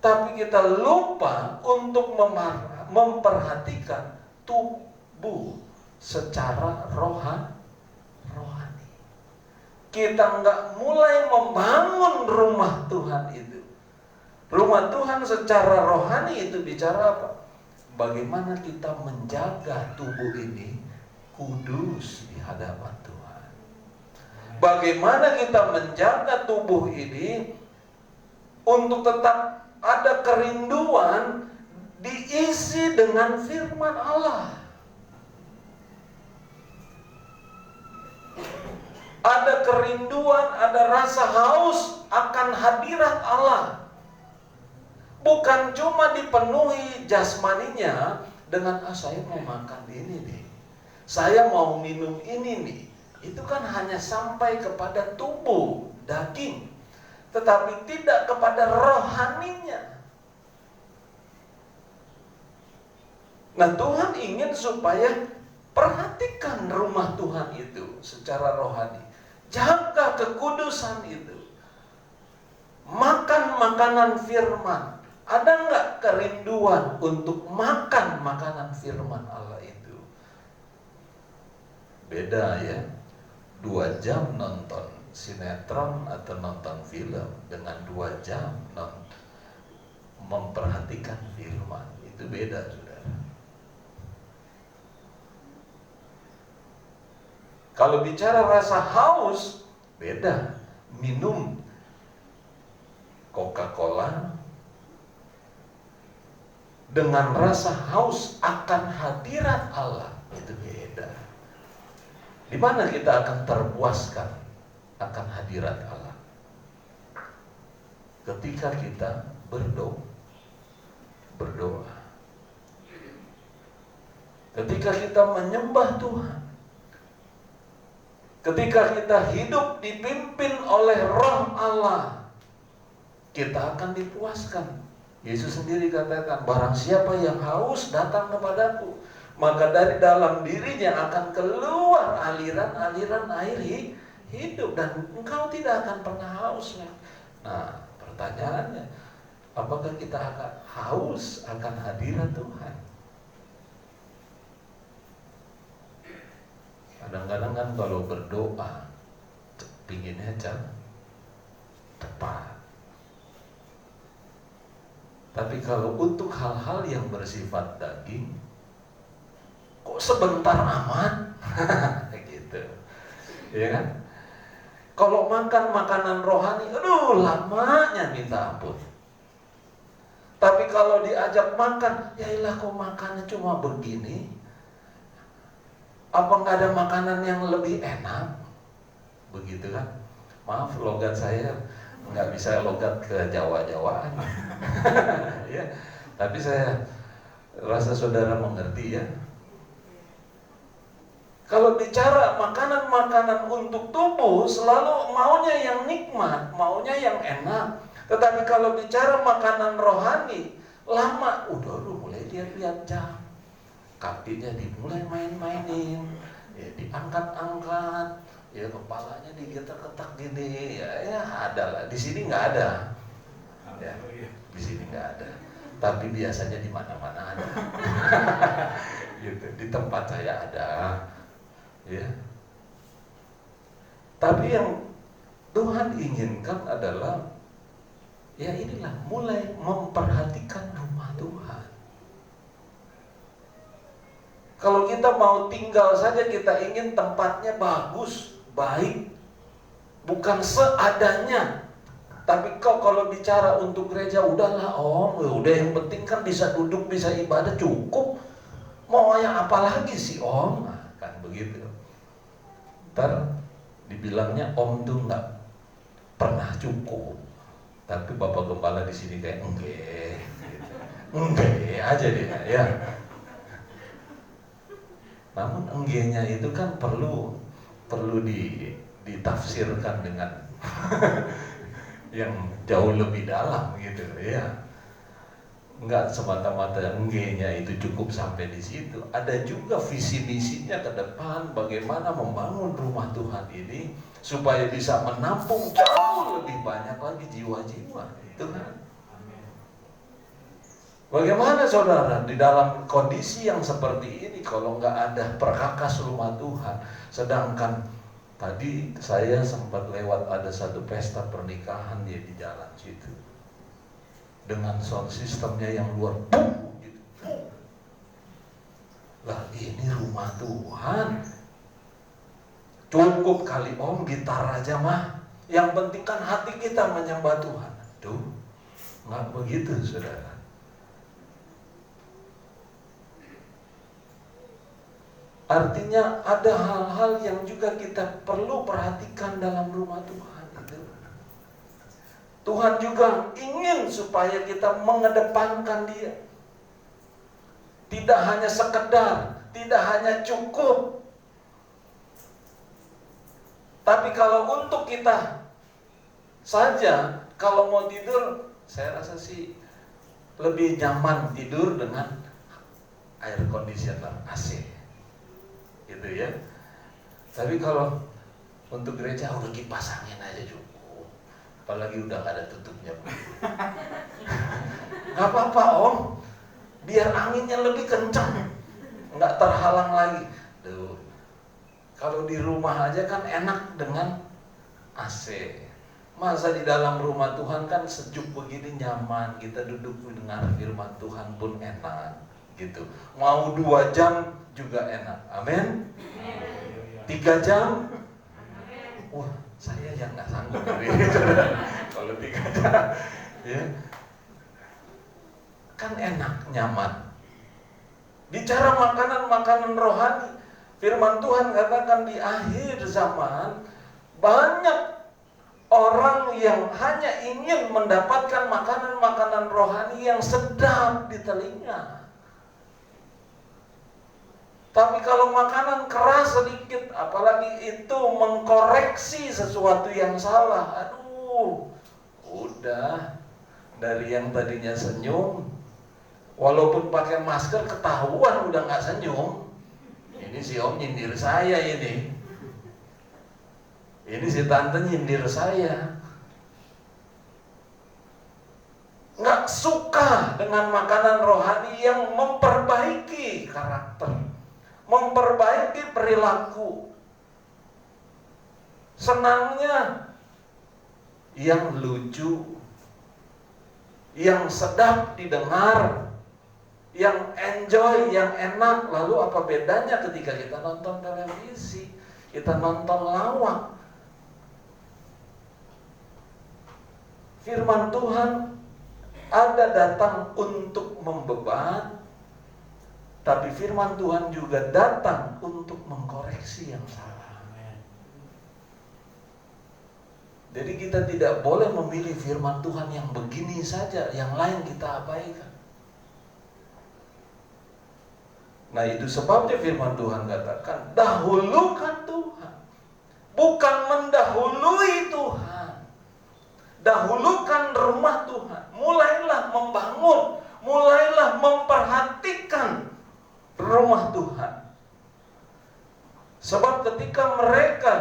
Tapi kita lupa untuk memperhatikan tubuh secara rohani. Kita nggak mulai membangun rumah Tuhan itu. Rumah Tuhan secara rohani itu bicara apa? Bagaimana kita menjaga tubuh ini kudus di hadapan Tuhan. Bagaimana kita menjaga tubuh ini untuk tetap ada kerinduan diisi dengan firman Allah. Ada kerinduan, ada rasa haus akan hadirat Allah. Bukan cuma dipenuhi jasmaninya dengan saya mau makan ini nih, saya mau minum ini nih. Itu kan hanya sampai kepada tubuh, daging, tetapi tidak kepada rohaninya. Nah, Tuhan ingin supaya perhatikan rumah Tuhan itu secara rohani. Jaga kekudusan itu. Makan makanan firman. Ada nggak kerinduan untuk makan makanan firman Allah itu? Beda ya. 2 jam nonton sinetron atau nonton film dengan 2 jam memperhatikan firman. Itu beda, saudara. Kalau bicara rasa haus, beda. Minum Coca-Cola dengan rasa haus akan hadirat Allah, itu beda. Di mana kita akan terpuaskan akan hadirat Allah? Ketika kita berdoa. Ketika kita menyembah Tuhan. Ketika kita hidup dipimpin oleh Roh Allah. kita akan dipuaskan. Yesus sendiri katakan, barang siapa yang haus datang kepadaku, maka dari dalam dirinya akan keluar aliran-aliran air hidup, dan engkau tidak akan pernah haus. Nah, pertanyaannya, apakah kita akan haus akan hadirat Tuhan? Kadang-kadang kan kalau berdoa pinginnya cepat. Tapi kalau untuk hal-hal yang bersifat daging, kok sebentar amat? Gitu. Ya kan? Kalau makan makanan rohani, aduh lamanya minta ampun. Tapi kalau diajak makan, ya ilah kok makannya cuma begini. Apa nggak ada makanan yang lebih enak? Begitu kan? Maaf, logat saya nggak bisa logat ke Jawa-Jawaan. Ya, tapi saya rasa saudara mengerti ya. Kalau bicara makanan-makanan untuk tubuh, selalu maunya yang nikmat, maunya yang enak. Tetapi kalau bicara makanan rohani, lama, udah mulai lihat-lihat jam. Kakinya dimulai main-mainin, ya diangkat-angkat, ya kepalanya digetar-getar gini, ya ada lah. Di sini nggak ada, ya, di sini nggak ada. Tapi biasanya di mana-mana ada. Gitu. Di tempat saya ada, ya. Tapi yang Tuhan inginkan adalah, ya inilah, mulai memperhatikan rumah Tuhan. Kalau kita mau tinggal saja, kita ingin tempatnya bagus, baik, bukan seadanya. Tapi kalau bicara untuk gereja, udahlah om, udah yang penting kan bisa duduk, bisa ibadah, cukup. Mau yang apa lagi sih om? Nah, kan begitu. Ntar dibilangnya om tuh nggak pernah cukup. Tapi Bapak Gembala di sini kayak enggak aja dia, ya. Namun enggenya itu kan perlu ditafsirkan dengan yang jauh lebih dalam gitu ya. Enggak semata-mata enggenya itu cukup sampai di situ. Ada juga visi misinya ke depan, bagaimana membangun rumah Tuhan ini supaya bisa menampung jauh lebih banyak lagi jiwa-jiwa. Itu kan. Bagaimana saudara di dalam kondisi yang seperti ini kalau nggak ada perkakas rumah Tuhan? Sedangkan tadi saya sempat lewat ada satu pesta pernikahan dia di jalan situ dengan sound systemnya yang luar gitu. Lah ini rumah Tuhan. Cukup kali om gitar aja mah. Yang penting kan hati kita menyembah Tuhan. Tuh nggak begitu saudara. Artinya ada hal-hal yang juga kita perlu perhatikan dalam rumah Tuhan itu. Tuhan juga ingin supaya kita mengedepankan Dia. Tidak hanya sekedar, tidak hanya cukup. Tapi kalau untuk kita saja, kalau mau tidur, saya rasa sih lebih nyaman tidur dengan air conditioner AC. Gitu ya. Tapi kalau untuk gereja udah kipas angin aja cukup. Apalagi udah gak ada tutupnya. Gak apa-apa om, biar anginnya lebih kencang, nggak terhalang lagi. Duh. Kalau di rumah aja kan enak dengan AC. Masa di dalam rumah Tuhan kan sejuk begini nyaman, kita duduk mendengar firman Tuhan pun enak gitu. Mau 2 jam juga enak. Amin. 3 jam. Wah, saya yang nggak sanggup kalau 3 jam. Ya. Kan enak, nyaman. Bicara makanan-makanan rohani, firman Tuhan katakan di akhir zaman banyak orang yang hanya ingin mendapatkan makanan-makanan rohani yang sedap di telinga. Tapi kalau makanan keras sedikit, apalagi itu mengkoreksi sesuatu yang salah, aduh, udah Dari yang tadinya senyum, walaupun pakai masker ketahuan udah nggak senyum. Ini si om nyindir saya ini. Ini si tante nyindir saya. Nggak suka dengan makanan rohani yang memperbaiki karakter, memperbaiki perilaku. Senangnya yang lucu, yang sedap didengar, yang enjoy, yang enak. Lalu apa bedanya ketika kita nonton televisi, kita nonton lawak? Firman Tuhan ada datang untuk membeban, tapi firman Tuhan juga datang untuk mengkoreksi yang salah. Jadi kita tidak boleh memilih firman Tuhan yang begini saja, yang lain kita abaikan. Nah, itu sebabnya firman Tuhan katakan, dahulukan Tuhan, bukan mendahului Tuhan. Dahulukan rumah Tuhan, mulailah membangun, mulailah memperhatikan rumah Tuhan. Sebab ketika mereka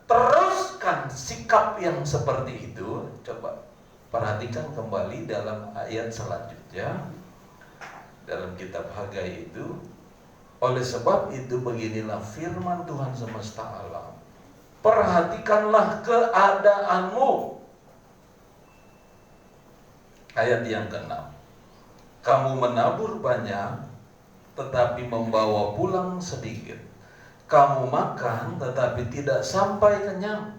teruskan sikap yang seperti itu, coba perhatikan kembali dalam ayat selanjutnya, dalam kitab Hagai itu. Oleh sebab itu beginilah firman Tuhan semesta alam, perhatikanlah keadaanmu. Ayat yang ke-6, kamu menabur banyak tetapi membawa pulang sedikit. Kamu makan tetapi tidak sampai kenyang.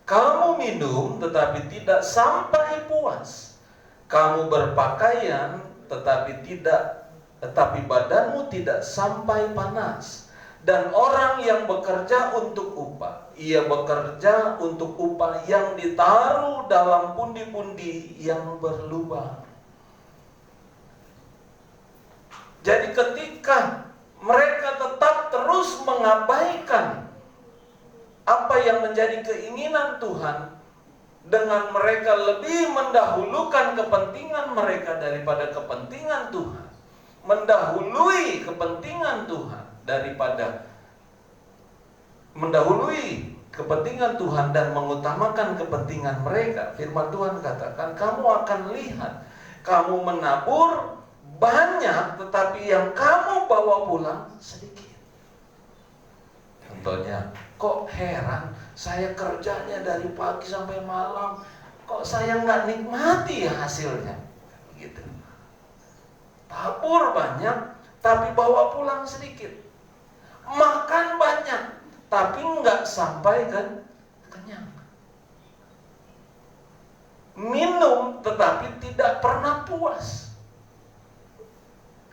Kamu minum tetapi tidak sampai puas. Kamu berpakaian tetapi badanmu tidak sampai panas. Dan orang yang bekerja untuk upah, ia bekerja untuk upah yang ditaruh dalam pundi-pundi yang berlubang. Jadi ketika mereka tetap terus mengabaikan apa yang menjadi keinginan Tuhan, dengan mereka lebih mendahulukan kepentingan mereka daripada kepentingan Tuhan, mendahului kepentingan Tuhan daripada mendahului kepentingan Tuhan dan mengutamakan kepentingan mereka. Firman Tuhan katakan, kamu akan lihat, kamu menabur banyak tetapi yang kamu bawa pulang sedikit. Contohnya, kok heran, saya kerjanya dari pagi sampai malam, kok saya nggak nikmati hasilnya, gitu. Tabur banyak tapi bawa pulang sedikit. Makan banyak tapi nggak sampai kenyang. Minum tetapi tidak pernah puas.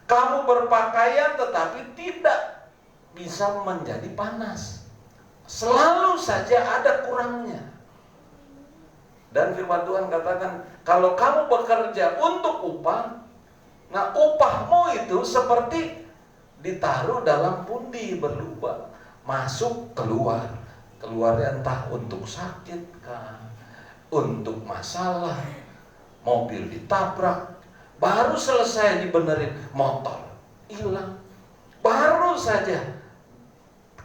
Kamu berpakaian tetapi tidak bisa menjadi panas. Selalu saja ada kurangnya. Dan firman Tuhan katakan, kalau kamu bekerja untuk upah, nah upahmu itu seperti ditaruh dalam pundi berlubang, masuk keluar, keluarnya entah untuk sakit kah, untuk masalah, mobil ditabrak, baru selesai dibenerin motor hilang, baru saja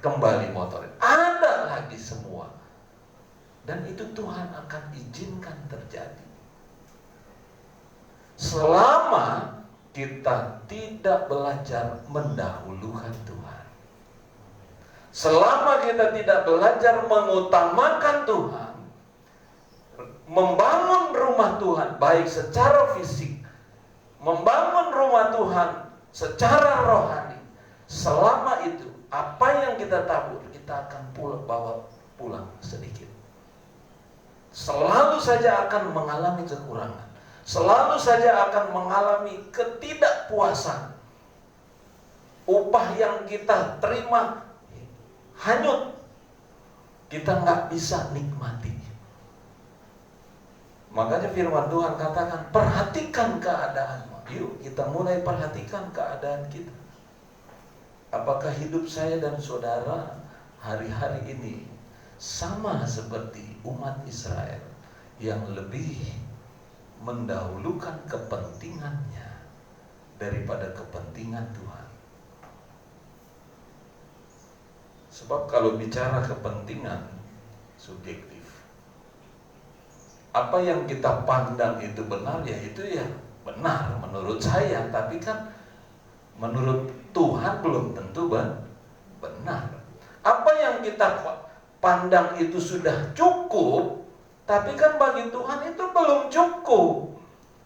kembali motor ada lagi semua. Dan itu Tuhan akan izinkan terjadi selama kita tidak belajar mendahulukan Tuhan. Selama kita tidak belajar mengutamakan Tuhan, membangun rumah Tuhan baik secara fisik, membangun rumah Tuhan secara rohani, selama itu apa yang kita tabur kita akan bawa pulang sedikit. Selalu saja akan mengalami kekurangan, selalu saja akan mengalami ketidakpuasan. Upah yang kita terima hanyut, kita nggak bisa nikmati. Makanya firman Tuhan katakan, perhatikan keadaanmu. Yuk kita mulai perhatikan keadaan kita. Apakah hidup saya dan saudara hari-hari ini sama seperti umat Israel yang lebih mendahulukan kepentingannya daripada kepentingan Tuhan. Sebab kalau bicara kepentingan subjektif, apa yang kita pandang itu benar, ya itu ya benar menurut saya, tapi kan menurut Tuhan belum tentu benar. Apa yang kita pandang itu sudah cukup, tapi kan bagi Tuhan itu belum cukup.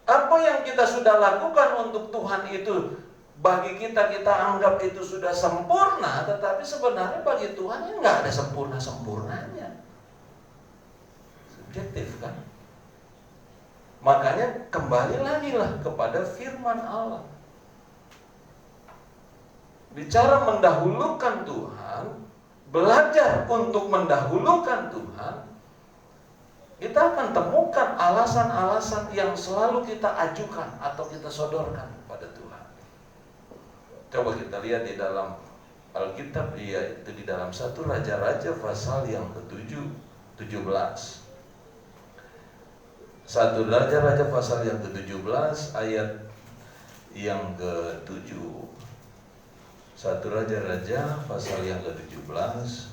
Apa yang kita sudah lakukan untuk Tuhan itu bagi kita anggap itu sudah sempurna, tetapi sebenarnya bagi Tuhan ini nggak ada sempurna-sempurnanya. Subjektif kan? Makanya kembali lagi lah kepada firman Allah. Bicara mendahulukan Tuhan, belajar untuk mendahulukan Tuhan, kita akan temukan alasan-alasan yang selalu kita ajukan atau kita sodorkan pada Tuhan. Coba kita lihat di dalam Alkitab, yaitu di dalam 1 Raja-Raja pasal yang ke-17. 1 Raja-Raja pasal yang ke-17 ayat yang ke-7. 1 Raja-Raja pasal yang ke-17.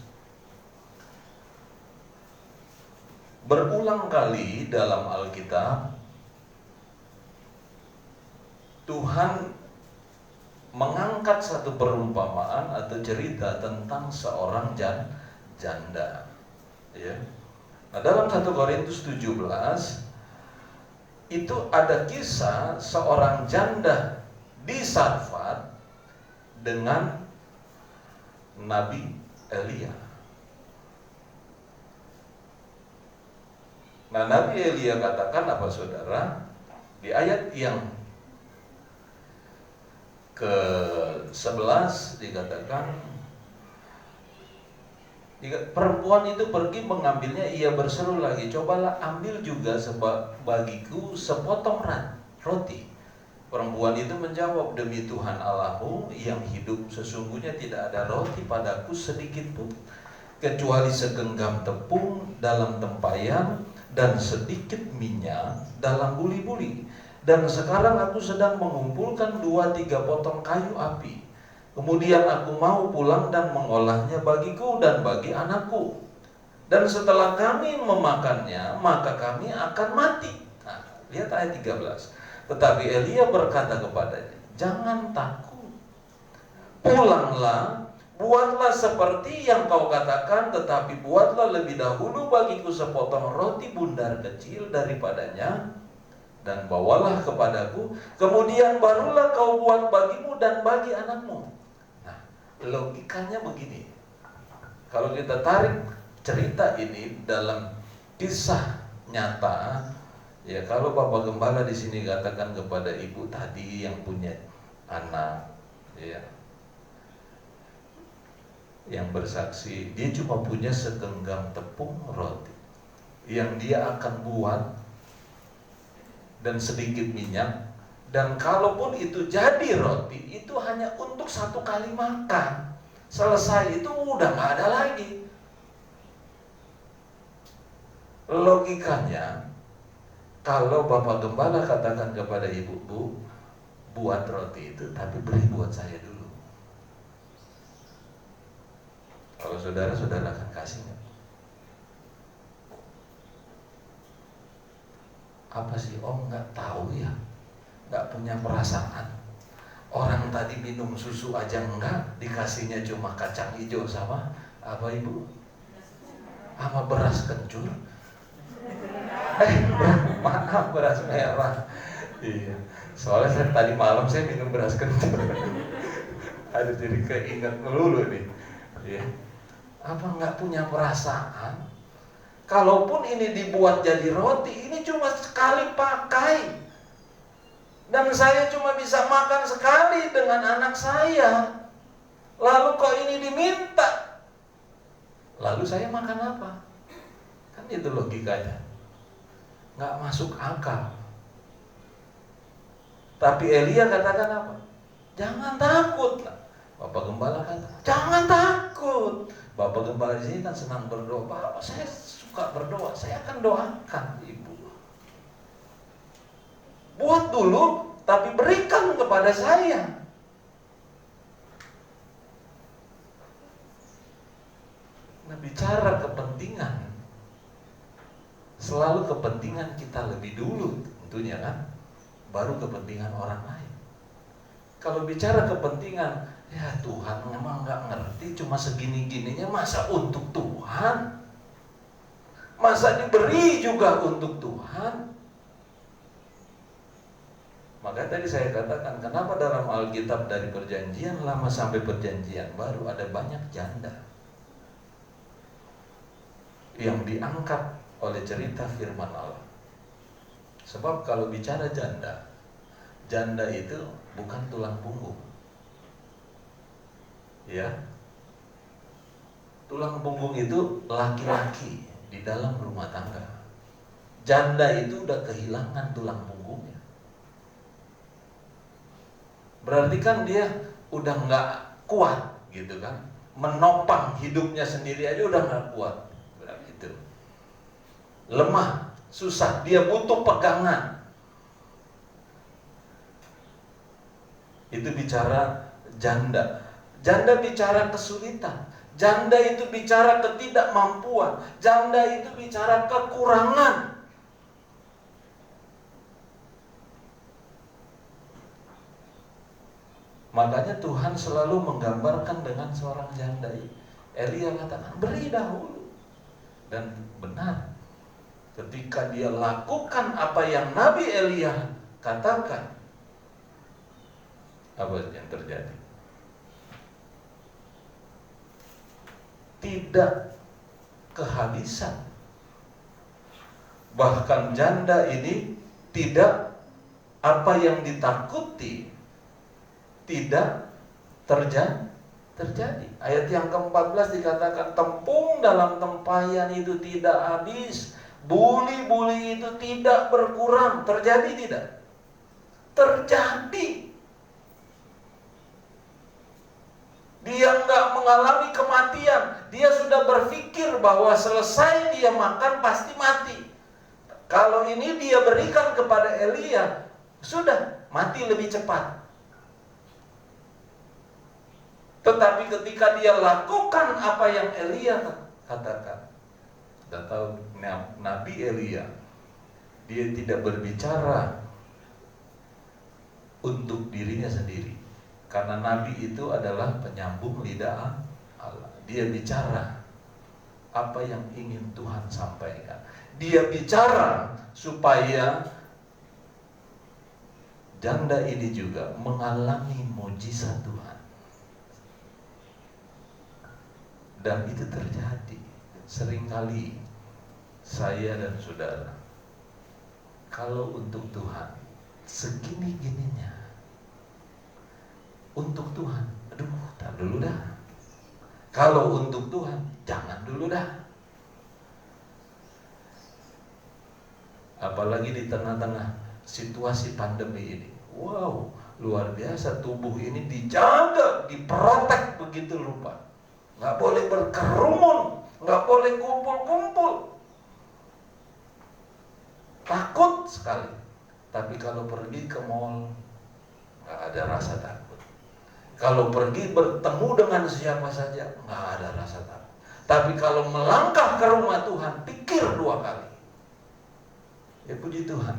Berulang kali dalam Alkitab Tuhan mengangkat satu perumpamaan atau cerita tentang seorang janda. Ya. Nah, dalam 1 Korintus 17 itu ada kisah seorang janda di Sarfat dengan Nabi Elia. Nah, Nabi Elia katakan apa saudara? Di ayat yang ke-11 dikatakan, perempuan itu pergi mengambilnya, ia berseru lagi, cobalah ambil juga bagiku sepotong roti. Perempuan itu menjawab, demi Tuhan Allahmu yang hidup, sesungguhnya tidak ada roti padaku sedikit pun, kecuali segenggam tepung dalam tempayan dan sedikit minyak dalam buli-buli. Dan sekarang aku sedang mengumpulkan 2-3 potong kayu api. Kemudian aku mau pulang dan mengolahnya bagiku dan bagi anakku. Dan setelah kami memakannya, maka kami akan mati. Nah, lihat ayat 13. Tetapi Elia berkata kepadanya, jangan takut. Pulanglah, buatlah seperti yang kau katakan, tetapi buatlah lebih dahulu bagiku sepotong roti bundar kecil daripadanya, dan bawalah kepadaku, kemudian barulah kau buat bagimu dan bagi anakmu. Nah, logikanya begini. Kalau kita tarik cerita ini dalam kisah nyata, ya kalau Bapak Gembala di sini katakan kepada ibu tadi yang punya anak, ya, yang bersaksi, dia cuma punya segenggam tepung roti yang dia akan buat dan sedikit minyak, dan kalaupun itu jadi roti, itu hanya untuk 1 kali makan. Selesai itu udah gak ada lagi. Logikanya, kalau Bapak Gembala katakan kepada ibu, Bu, buat roti itu, tapi beri buat saya dulu. Kalau saudara-saudara akan kasih nggak? Apa sih Om nggak tahu ya? Nggak punya perasaan. Orang tadi minum susu aja enggak, dikasihnya cuma kacang hijau sama apa Ibu? Sama beras kencur. Maaf, beras merah. Iya. Soalnya tadi malam saya minum beras kencur. Aduh, jadi keinget melulu nih. Iya. Apa nggak punya perasaan? Kalaupun ini dibuat jadi roti, ini cuma sekali pakai. Dan saya cuma bisa makan sekali dengan anak saya. Lalu kok ini diminta? Lalu saya makan apa? Kan itu logikanya. Nggak masuk akal. Tapi Elia katakan apa? Jangan takut. Bapak Gembala kata, jangan takut. Bapak Gembala di sini kan senang berdoa. Bapak, saya suka berdoa, saya akan doakan Ibu. Buat dulu, tapi berikan kepada saya. Nah, bicara kepentingan, selalu kepentingan kita lebih dulu tentunya kan, baru kepentingan orang lain. Kalau bicara kepentingan, ya Tuhan memang nggak ngerti, cuma segini-gininya, masa untuk Tuhan? Masa diberi juga untuk Tuhan? Maka tadi saya katakan, kenapa dalam Alkitab dari perjanjian lama sampai perjanjian baru ada banyak janda yang diangkat oleh cerita firman Allah. Sebab kalau bicara janda, janda itu bukan tulang punggung. Ya. Tulang punggung itu laki-laki di dalam rumah tangga. Janda itu udah kehilangan tulang punggungnya. Berarti kan dia udah nggak kuat gitu kan. Menopang hidupnya sendiri aja udah nggak kuat. Berarti itu. Lemah, susah, dia butuh pegangan. Itu bicara janda. Janda bicara kesulitan. Janda itu bicara ketidakmampuan. Janda itu bicara kekurangan. Makanya Tuhan selalu menggambarkan dengan seorang janda. Elia katakan, beri dahulu. Dan benar, ketika dia lakukan apa yang Nabi Elia katakan, apa yang terjadi? Tidak kehabisan. Bahkan janda ini tidak, apa yang ditakuti tidak terjadi. Ayat yang ke-14 dikatakan, tempung dalam tempayan itu tidak habis, buli-buli itu tidak berkurang. Terjadi tidak? Terjadi. Dia nggak mengalami kematian. Dia sudah berpikir bahwa selesai dia makan pasti mati. Kalau ini dia berikan kepada Elia, sudah mati lebih cepat. Tetapi ketika dia lakukan apa yang Elia katakan, kita tahu Nabi Elia, dia tidak berbicara untuk dirinya sendiri. Karena Nabi itu adalah penyambung lidah Allah. Dia bicara apa yang ingin Tuhan sampaikan. Dia bicara supaya janda ini juga mengalami mujizat Tuhan. Dan itu terjadi. Seringkali saya dan saudara, kalau untuk Tuhan segini-gininya, untuk Tuhan, aduh, tak dulu dah. Kalau untuk Tuhan, jangan dulu dah. Apalagi di tengah-tengah situasi pandemi ini. Wow, luar biasa, tubuh ini dijaga, diprotek begitu rupa. Nggak boleh berkerumun, nggak boleh kumpul-kumpul. Takut sekali. Tapi kalau pergi ke mall, nggak ada rasa takut. Kalau pergi bertemu dengan siapa saja, nggak ada rasa takut. Tapi kalau melangkah ke rumah Tuhan, pikir 2 kali. Ya puji Tuhan,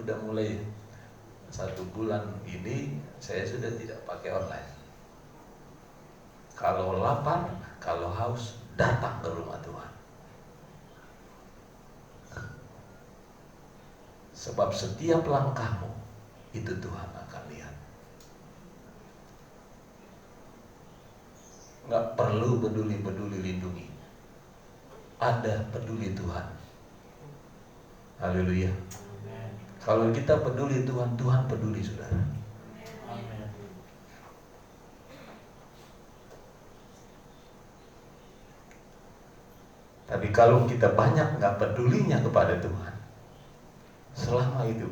udah mulai 1 bulan ini saya sudah tidak pakai online. Kalau lapar, kalau haus, datang ke rumah Tuhan. Sebab setiap langkahmu itu Tuhan akan lihat. Nggak perlu peduli lindungi. Ada peduli Tuhan. Haleluya. Kalau kita peduli Tuhan, Tuhan peduli saudara. Tapi kalau kita banyak nggak pedulinya kepada Tuhan, selama itu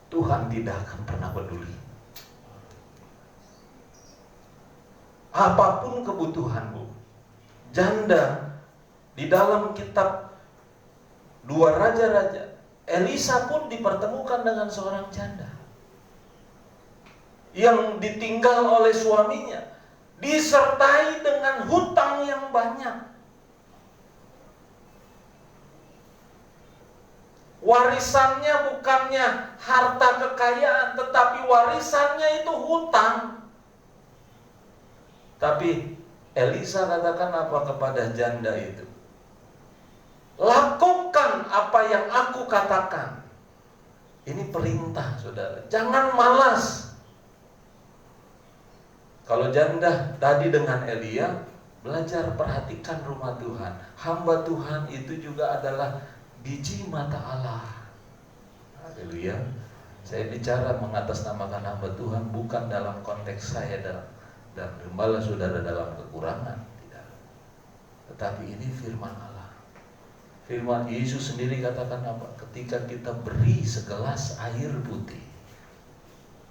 Tuhan tidak akan pernah peduli. Apapun kebutuhanmu, janda di dalam kitab 2 Raja-Raja, Elisa pun dipertemukan dengan seorang janda yang ditinggal oleh suaminya, disertai dengan hutang yang banyak. Warisannya bukannya harta kekayaan, tetapi warisannya itu hutang. Tapi Elisa katakan apa kepada janda itu? Lakukan apa yang aku katakan. Ini perintah, saudara. Jangan malas. Kalau janda tadi dengan Elia, belajar perhatikan rumah Tuhan. Hamba Tuhan itu juga adalah biji mata Allah. Haleluya. Saya bicara mengatasnamakan hamba Tuhan bukan dalam konteks saya dan gembala saudara dalam kekurangan, tidak. Tetapi ini firman Allah. Firman Yesus sendiri katakan apa? Ketika kita beri segelas air putih,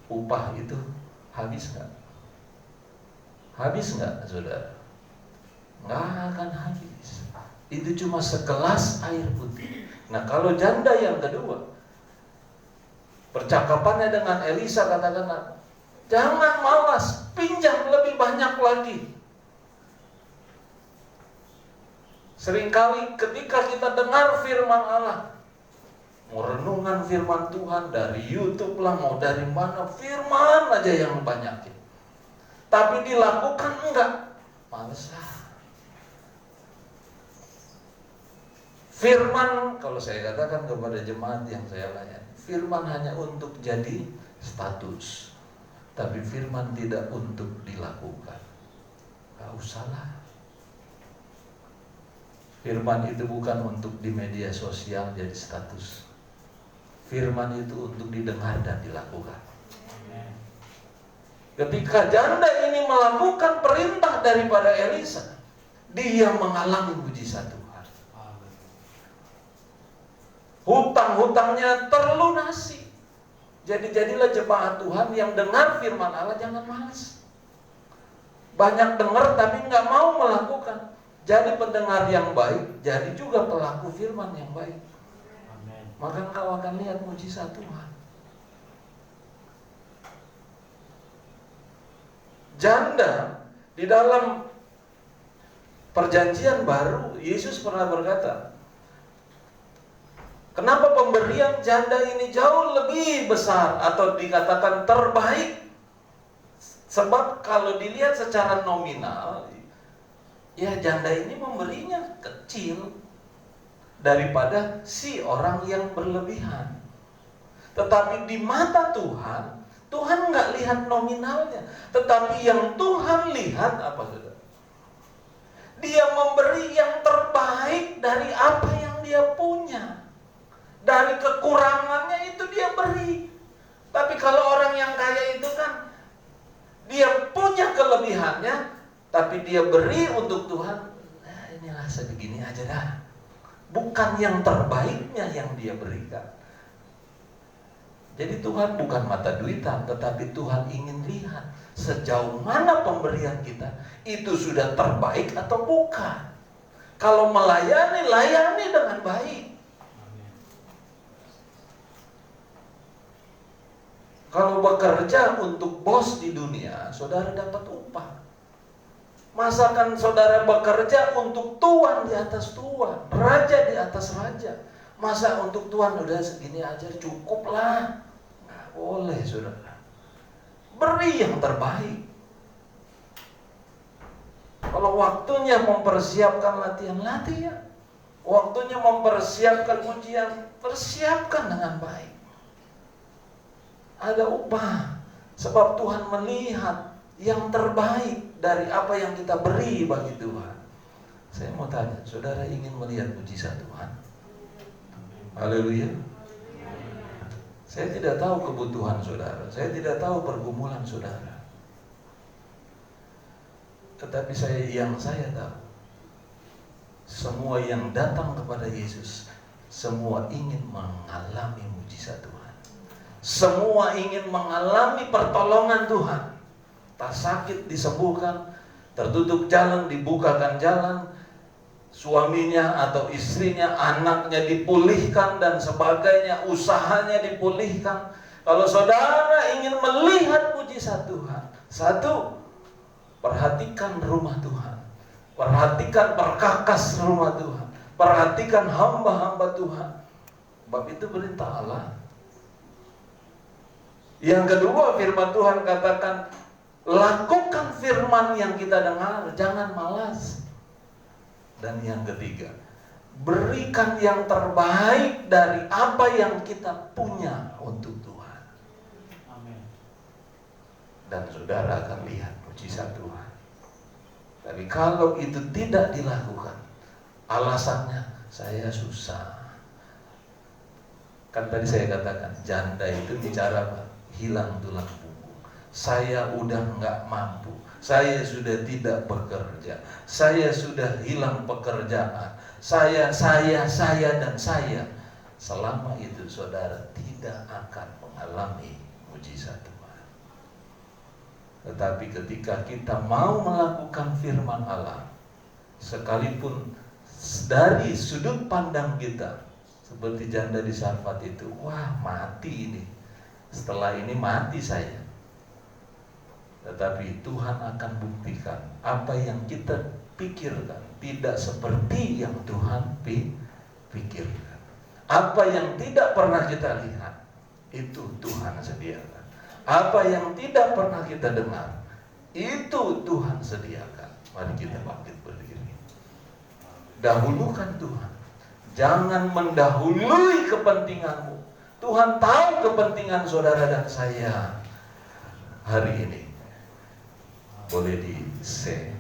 upah itu habis nggak? Habis nggak, saudara? Nggak akan habis. Itu cuma segelas air putih. Nah, kalau janda yang kedua, percakapannya dengan Elisa katakan apa? Jangan malas, pinjam lebih banyak lagi. Seringkali ketika kita dengar firman Allah, mau renungan firman Tuhan dari YouTube lah, mau dari mana, firman aja yang banyak. Tapi dilakukan enggak, males lah. Firman, kalau saya katakan kepada jemaat yang saya layani, firman hanya untuk jadi status, tapi firman tidak untuk dilakukan. Gak usahlah. Firman itu bukan untuk di media sosial jadi status. Firman itu untuk didengar dan dilakukan. Ketika janda ini melakukan perintah daripada Elisa, dia mengalami mujizat Tuhan. Hutang-hutangnya terlunasi. Jadilah jemaat Tuhan yang dengar firman Allah, jangan malas. Banyak dengar tapi nggak mau melakukan. Jadi pendengar yang baik, jadi juga pelaku firman yang baik. Amen. Maka engkau akan lihat mujizat Tuhan. Janda di dalam perjanjian baru, Yesus pernah berkata, kenapa pemberian janda ini jauh lebih besar atau dikatakan terbaik? Sebab kalau dilihat secara nominal, ya janda ini memberinya kecil daripada si orang yang berlebihan. Tetapi di mata Tuhan, Tuhan nggak lihat nominalnya, tetapi yang Tuhan lihat apa, saudara? Dia memberi yang terbaik dari apa yang dia punya. Dari kekurangannya itu dia beri. Tapi kalau orang yang kaya itu kan, dia punya kelebihannya, tapi dia beri untuk Tuhan. Nah, inilah sebegini aja dah. Bukan yang terbaiknya yang dia berikan. Jadi Tuhan bukan mata duitan, tetapi Tuhan ingin lihat sejauh mana pemberian kita itu sudah terbaik atau bukan. Kalau melayani, layani dengan baik. Kalau bekerja untuk bos di dunia, saudara dapat upah. Masakan saudara bekerja untuk tuan di atas tuan, raja di atas raja. Masa untuk tuan udah segini aja cukup lah. Nggak boleh, saudara. Beri yang terbaik. Kalau waktunya mempersiapkan latihan. Waktunya mempersiapkan ujian, persiapkan dengan baik. Ada upah. Sebab Tuhan melihat yang terbaik dari apa yang kita beri bagi Tuhan. Saya mau tanya, saudara ingin melihat mujizat Tuhan? Haleluya. Saya tidak tahu kebutuhan saudara, saya tidak tahu pergumulan saudara. Tetapi yang saya tahu, semua yang datang kepada Yesus, semua ingin mengalami mujizat Tuhan. Semua ingin mengalami pertolongan Tuhan. Tak sakit disembuhkan, tertutup jalan dibukakan jalan, suaminya atau istrinya, anaknya dipulihkan dan sebagainya, usahanya dipulihkan. Kalau saudara ingin melihat mujizat Tuhan, satu, perhatikan rumah Tuhan, perhatikan perkakas rumah Tuhan, perhatikan hamba-hamba Tuhan. Sebab itu perintah Allah. Yang kedua, firman Tuhan katakan, lakukan firman yang kita dengar, jangan malas. Dan yang ketiga, berikan yang terbaik dari apa yang kita punya untuk Tuhan. Amin. Dan saudara akan lihat mujizat Tuhan. Tapi kalau itu tidak dilakukan, alasannya saya susah. Kan tadi saya katakan, janda itu bicara apa? Hilang tulang punggung. Saya udah nggak mampu. Saya sudah tidak bekerja. Saya sudah hilang pekerjaan. Saya. Selama itu saudara tidak akan mengalami mujizat Tuhan. Tetapi ketika kita mau melakukan firman Allah, sekalipun dari sudut pandang kita, seperti janda di Sarfat itu, wah mati ini, setelah ini mati saya. Tetapi Tuhan akan buktikan apa yang kita pikirkan tidak seperti yang Tuhan pikirkan. Apa yang tidak pernah kita lihat, itu Tuhan sediakan. Apa yang tidak pernah kita dengar, itu Tuhan sediakan. Mari kita bangkit berdiri. Dahulukan Tuhan. Jangan mendahului kepentinganmu. Tuhan tahu kepentingan saudara dan saya hari ini. Boleh di-say.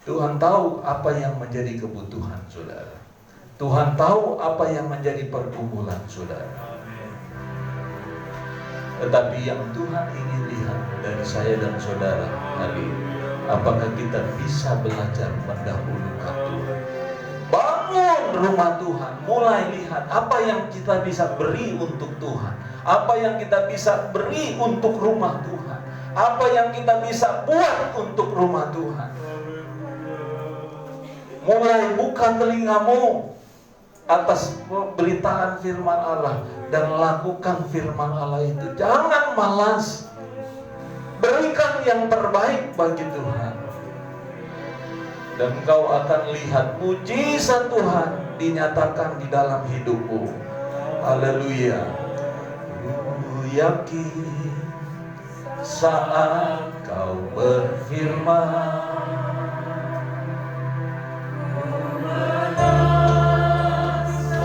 Tuhan tahu apa yang menjadi kebutuhan saudara. Tuhan tahu apa yang menjadi pergumulan saudara. Tetapi yang Tuhan ingin lihat dari saya dan saudara hari ini, apakah kita bisa belajar mendahulukan Tuhan. Bangun rumah Tuhan, mulai lihat apa yang kita bisa beri untuk Tuhan, apa yang kita bisa beri untuk rumah Tuhan, apa yang kita bisa buat untuk rumah Tuhan. Mulai buka telingamu atas pemberitaan firman Allah dan lakukan firman Allah itu. Jangan malas. Berikan yang terbaik bagi Tuhan. Dan engkau akan lihat mujizat Tuhan dinyatakan di dalam hidupmu. Haleluya. Ku yakin saat kau berfirman,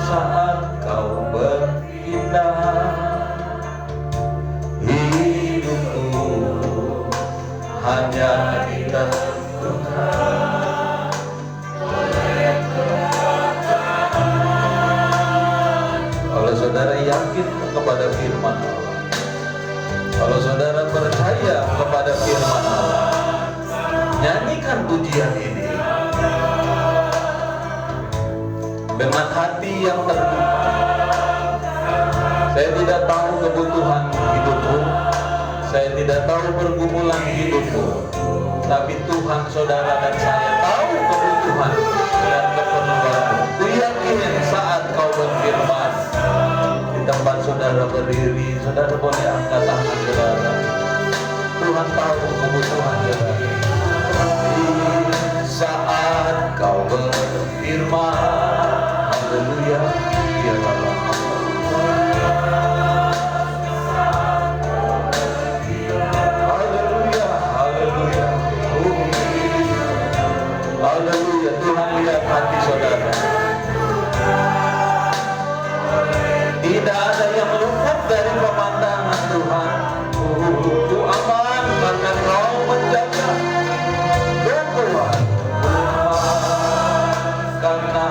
saat kau berpindah, hidupku hanya ditentukan. Kalau saudara yakin kepada firman Allah, kalau saudara percaya kepada firman Allah, nyanyikan pujian ini dengan hati yang terbuka. Saya tidak tahu kebutuhan hidupmu, saya tidak tahu pergumulan hidupmu, tapi Tuhan, saudara dan saya tahu kebutuhan dan keperluanmu. Ku yakin saat kau berfirman. Di tempat saudara berdiri, saudara boleh angkat tangan saudara. Tuhan tahu kebutuhan saudara. Saat kau berfirman, haleluya, dialah haleluya, haleluya, haleluya. Tuhan lihat hati saudara. Tidak ada yang luput dari pemandangan Tuhan. Ku aman karena Kau menjaga. Ku kuat karena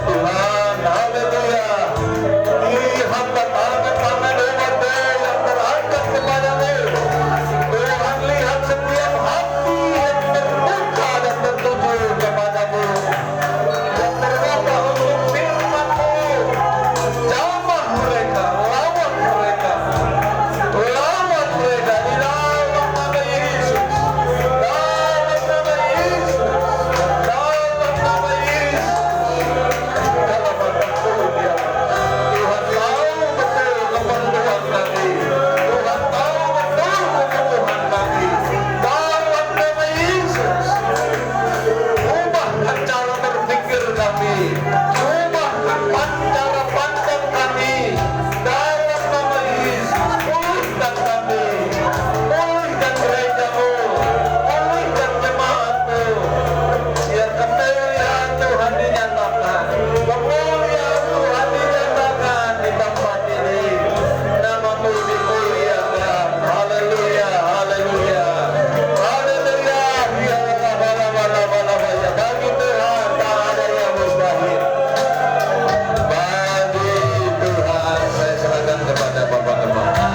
Tuhan, haleluya. Lihat tangan-tangan umat-Mu yang terangkat kepadamu. Tuhan, lihat setiap hati yang terbuka dan tertuju kepadamu, yang terbuka untuk firman-Mu. Jamah mereka, lawan mereka di dalam nama Yesus, dalam nama Yesus, dalam nama Yesus. Dalam betul dia, Tuhan tahu betul keperluan kami, Tuhan tahu betul kebutuhan kami. Dalam nama Yesus, ubahkan cara berpikir kami, ubahkan cara pandang kami. Dalam nama Yesus, pulihkan kami, pulihkan gereja-Mu, pulihkan jemaat-Mu. Biar kemuliaan Tuhan dinyatakan, kemuliaan Tuhan dinyatakan di tempat ini. Nama-Mu dimuliakan. Haleluya, haleluya, haleluya. Biarlah bala-bala-bala-bala. Bagi Tuhan tak ada yang mustahil. Bagi Tuhan, saya serahkan kepada Bapak Gembala.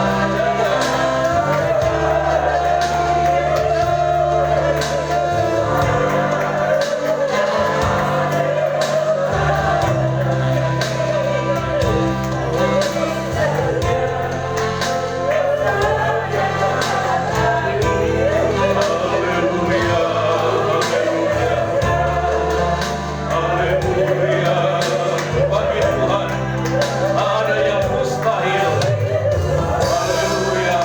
Haleluya, haleluya. Bagi Tuhan tak ada yang mustahil. Haleluya.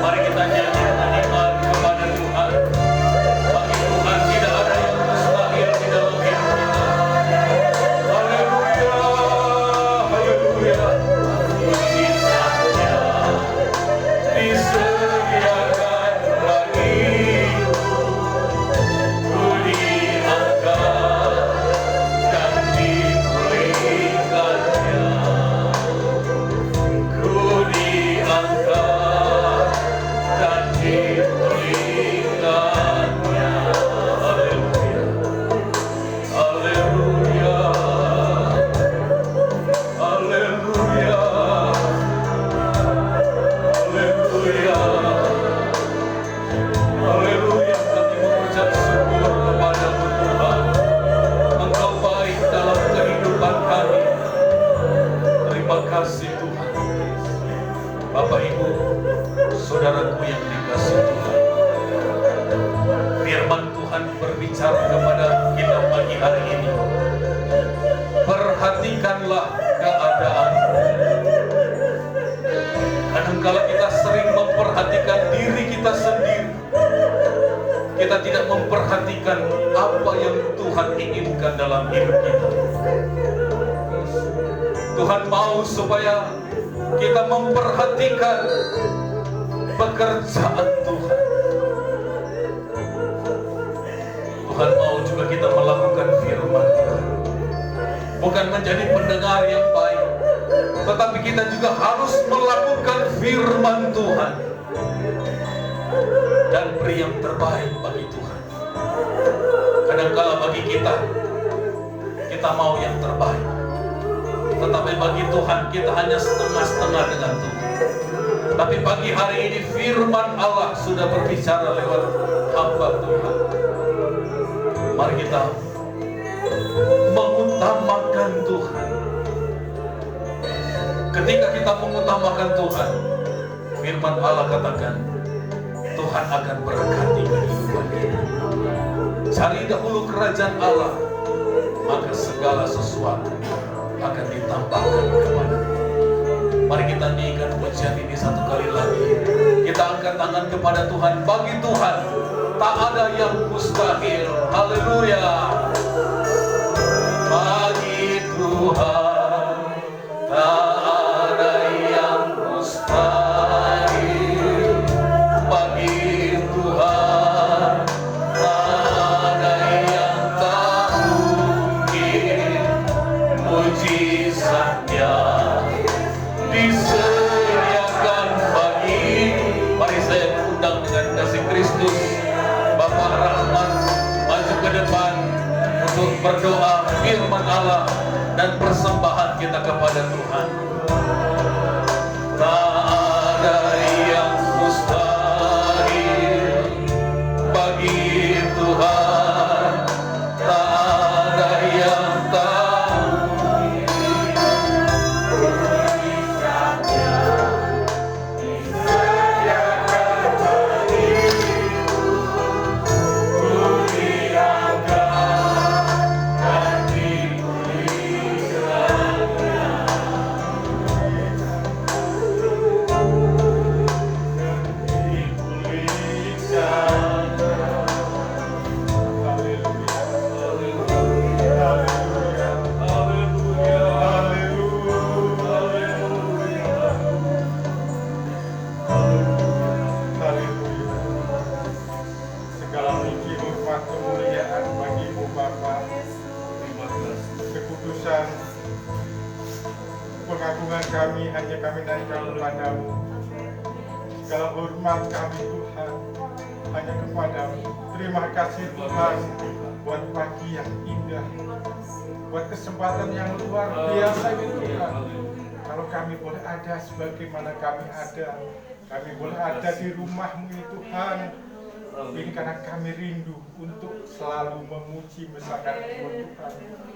Mari kita nyanyi dengan iman kepada Tuhan. Bagi Tuhan tidak ada yang mustahil di dalam hidup kita. Haleluya, haleluya. Mujizatnya disediakan bagiku. Ku diangkat dan dipulihkannya. Ku diangkat dan dipulihkannya. Haleluya, haleluya, haleluya, haleluya, haleluya. Kami mengucap syukur kepada-Mu Tuhan. Engkau baik dalam kehidupan kami. Terima kasih Tuhan. Bapak Ibu, saudaraku yang dikasihi Tuhan, firman Tuhan berbicara kepada kita pagi hari ini. Perhatikanlah keadaan. Kadangkala kita sering memperhatikan diri kita sendiri. Kita tidak memperhatikan apa yang Tuhan inginkan dalam hidup kita. Tuhan mau supaya kita memperhatikan pekerjaan Tuhan. Tuhan mau juga kita melakukan firman Tuhan. Bukan menjadi pendengar yang baik, tetapi kita juga harus melakukan firman Tuhan dan beri yang terbaik bagi Tuhan. Kadangkala bagi kita mau yang terbaik, tetapi bagi Tuhan kita hanya setengah-setengah dengan Tuhan. Tapi pagi hari ini firman Allah sudah berbicara lewat hamba Tuhan. Mari kita mengutamakan Tuhan. Ketika kita mengutamakan Tuhan, firman Allah katakan, Tuhan akan berkati kehidupan kita. Cari dahulu kerajaan Allah, maka segala sesuatu akan ditambahkan kepada. Mari kita nyanyikan pujian ini satu kali lagi. Kita angkat tangan kepada Tuhan. Bagi Tuhan tak ada yang mustahil. Haleluya. Bagi Tuhan tak ada yang mustahil. Bagi Tuhan tak ada yang tak mungkin. Mujizatnya disediakan bagi. Mari saya undang dengan kasih Kristus, Bapak Rahmat, maju ke depan. firman Allah dan persembahan kita kepada Tuhan. Tak ada yang mustahil bagi Tuhan, tak ada yang tak pengagungan kami hanya kami naikkan kepadamu. Segala hormat kami Tuhan hanya kepadamu. Terima kasih Tuhan buat pagi yang indah, buat kesempatan yang luar biasa ini Tuhan. Kalau kami boleh ada sebagaimana kami ada, kami boleh ada di rumah-Mu ini Tuhan. Ini karena kami rindu untuk selalu memuji besarkan Tuhan.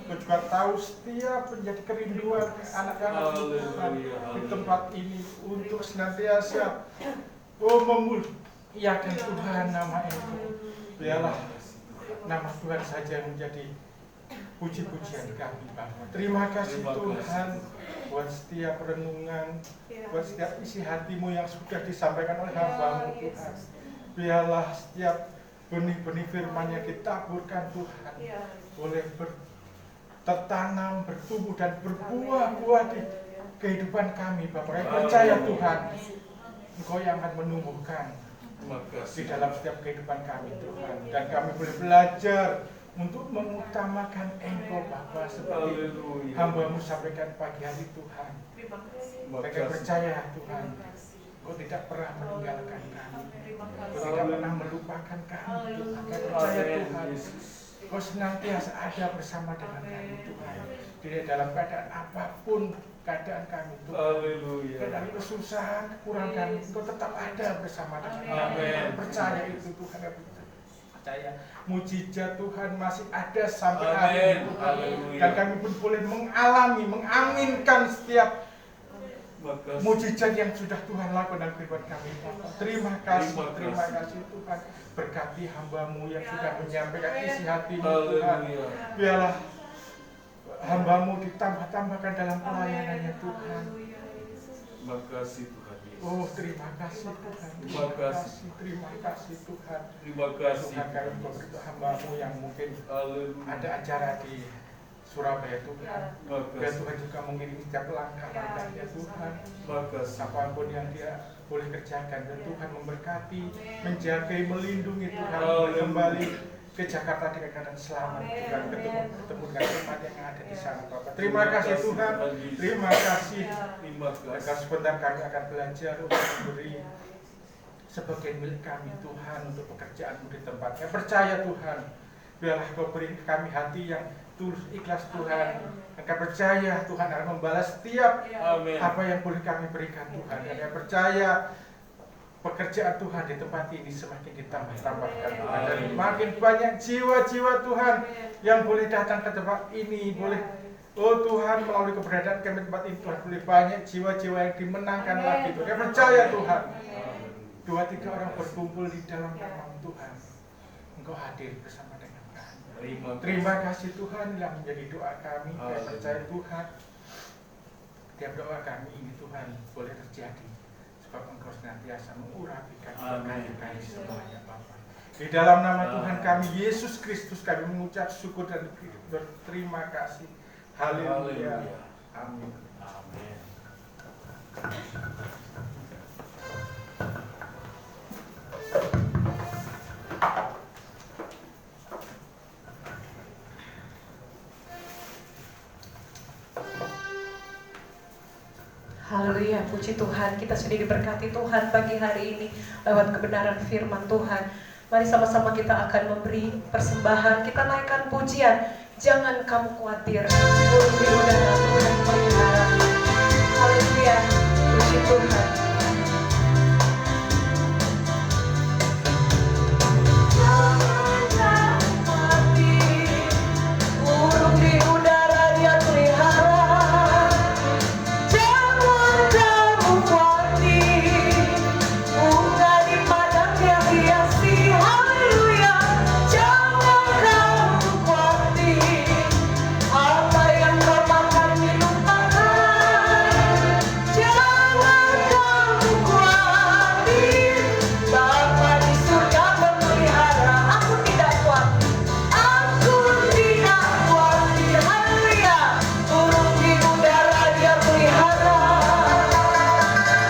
Kau juga tahu setiap menjadi kerinduan anak-anak Tuhan di tempat ini untuk senantiasa memuliakan Tuhan nama Itu. Biarlah nama Tuhan saja yang menjadi puji-pujian kami Bapa. Terima kasih Tuhan buat setiap renungan, buat setiap isi hati-Mu yang sudah disampaikan oleh hamba-Mu Tuhan. Biarlah setiap benih-benih firman yang ditaburkan Tuhan boleh tertanam, bertumbuh dan berbuah-buah di kehidupan kami Bapak. Kami percaya Tuhan Engkau yang akan menumbuhkan di dalam setiap kehidupan kami Tuhan. Dan kami boleh belajar untuk mengutamakan Engkau Bapa seperti hamba-Mu sampaikan pagi hari Tuhan. Mereka percaya Tuhan Kau tidak pernah meninggalkan kami, Kau tidak pernah melupakan kami Tuhan. Kami percaya Tuhan Kau senantiasa ada bersama dengan kami Tuhan. Tidak dalam keadaan apapun keadaan kami Tuhan. Dalam kesusahan, kekurangan kami, Kau tetap ada bersama dengan kami. Kami percaya itu Tuhan. Kami percaya mujizat Tuhan masih ada sampai hari ini Tuhan. Dan kami pun boleh mengalami, mengaminkan setiap mujizat yang sudah Tuhan lakukan dalam kehidupan kami. Terima kasih Tuhan. Berkati hamba-Mu yang sudah menyampaikan isi hati-Mu Tuhan. Biarlah hamba-Mu ditambah-tambahkan dalam pelayanannya Tuhan. Terima kasih Tuhan Yesus. Oh terima kasih Tuhan. Terima kasih Tuhan. Terima kasih Tuhan kami memberkati hamba-Mu yang mungkin ada acara di Surabaya Tuhan. Dan Tuhan juga mengirim setiap langkah-langkahnya Tuhan. Apapun yang dia boleh kerjakan, dan Tuhan memberkati, menjaga, melindungi Tuhan. Kembali ke Jakarta dengan keadaan selamat Tuhan. Ketemu dengan teman yang ada di sana Bapak. Terima kasih Tuhan. Terima kasih. Akan sebentar kami akan belajar untuk memberi sebagian milik kami Tuhan untuk pekerjaan-Mu di tempatnya. Percaya Tuhan, biarlah Kau beri kami hati yang tulus ikhlas Tuhan. Engkau percaya Tuhan akan membalas setiap apa yang boleh kami berikan Tuhan. Dan kami percaya pekerjaan Tuhan di tempat ini semakin ditambah-tambahkan Tuhan. Dan makin banyak jiwa-jiwa Tuhan yang boleh datang ke tempat ini. Boleh, oh Tuhan, melalui keberadaan kami di tempat ini Tuhan, boleh banyak jiwa-jiwa yang dimenangkan lagi Tuhan. Kami percaya Tuhan, 2-3 orang berkumpul di dalam nama Tuhan, Engkau hadir bersama dengan kami. Terima kasih Tuhan yang menjadi doa kami. Kami percaya Tuhan, tiap doa kami ini Tuhan boleh terjadi, sebab Engkau senantiasa mengurapikan kami semuanya Bapa. Di dalam nama Tuhan kami Yesus Kristus kami mengucap syukur dan berterima kasih. Haleluya. Amin. Haleluya, puji Tuhan, kita sudah diberkati Tuhan pagi hari ini lewat kebenaran firman Tuhan. Mari sama-sama kita akan memberi persembahan, kita naikkan pujian Jangan kamu khawatir, burung di udara Tuhan pelihara. Haleluya, puji Tuhan. Jangan kamu khawatir, burung di udara Dia pelihara. Jangan kamu khawatir, bunga di padang Dia hiasi. Haleluya, jangan kamu khawatir, apa yang kau makan minum pakai. Jangan kamu khawatir, Bapa di surga memelihara. Aku tidak khawatir, aku tidak khawatir. Haleluya, burung di udara Dia pelihara.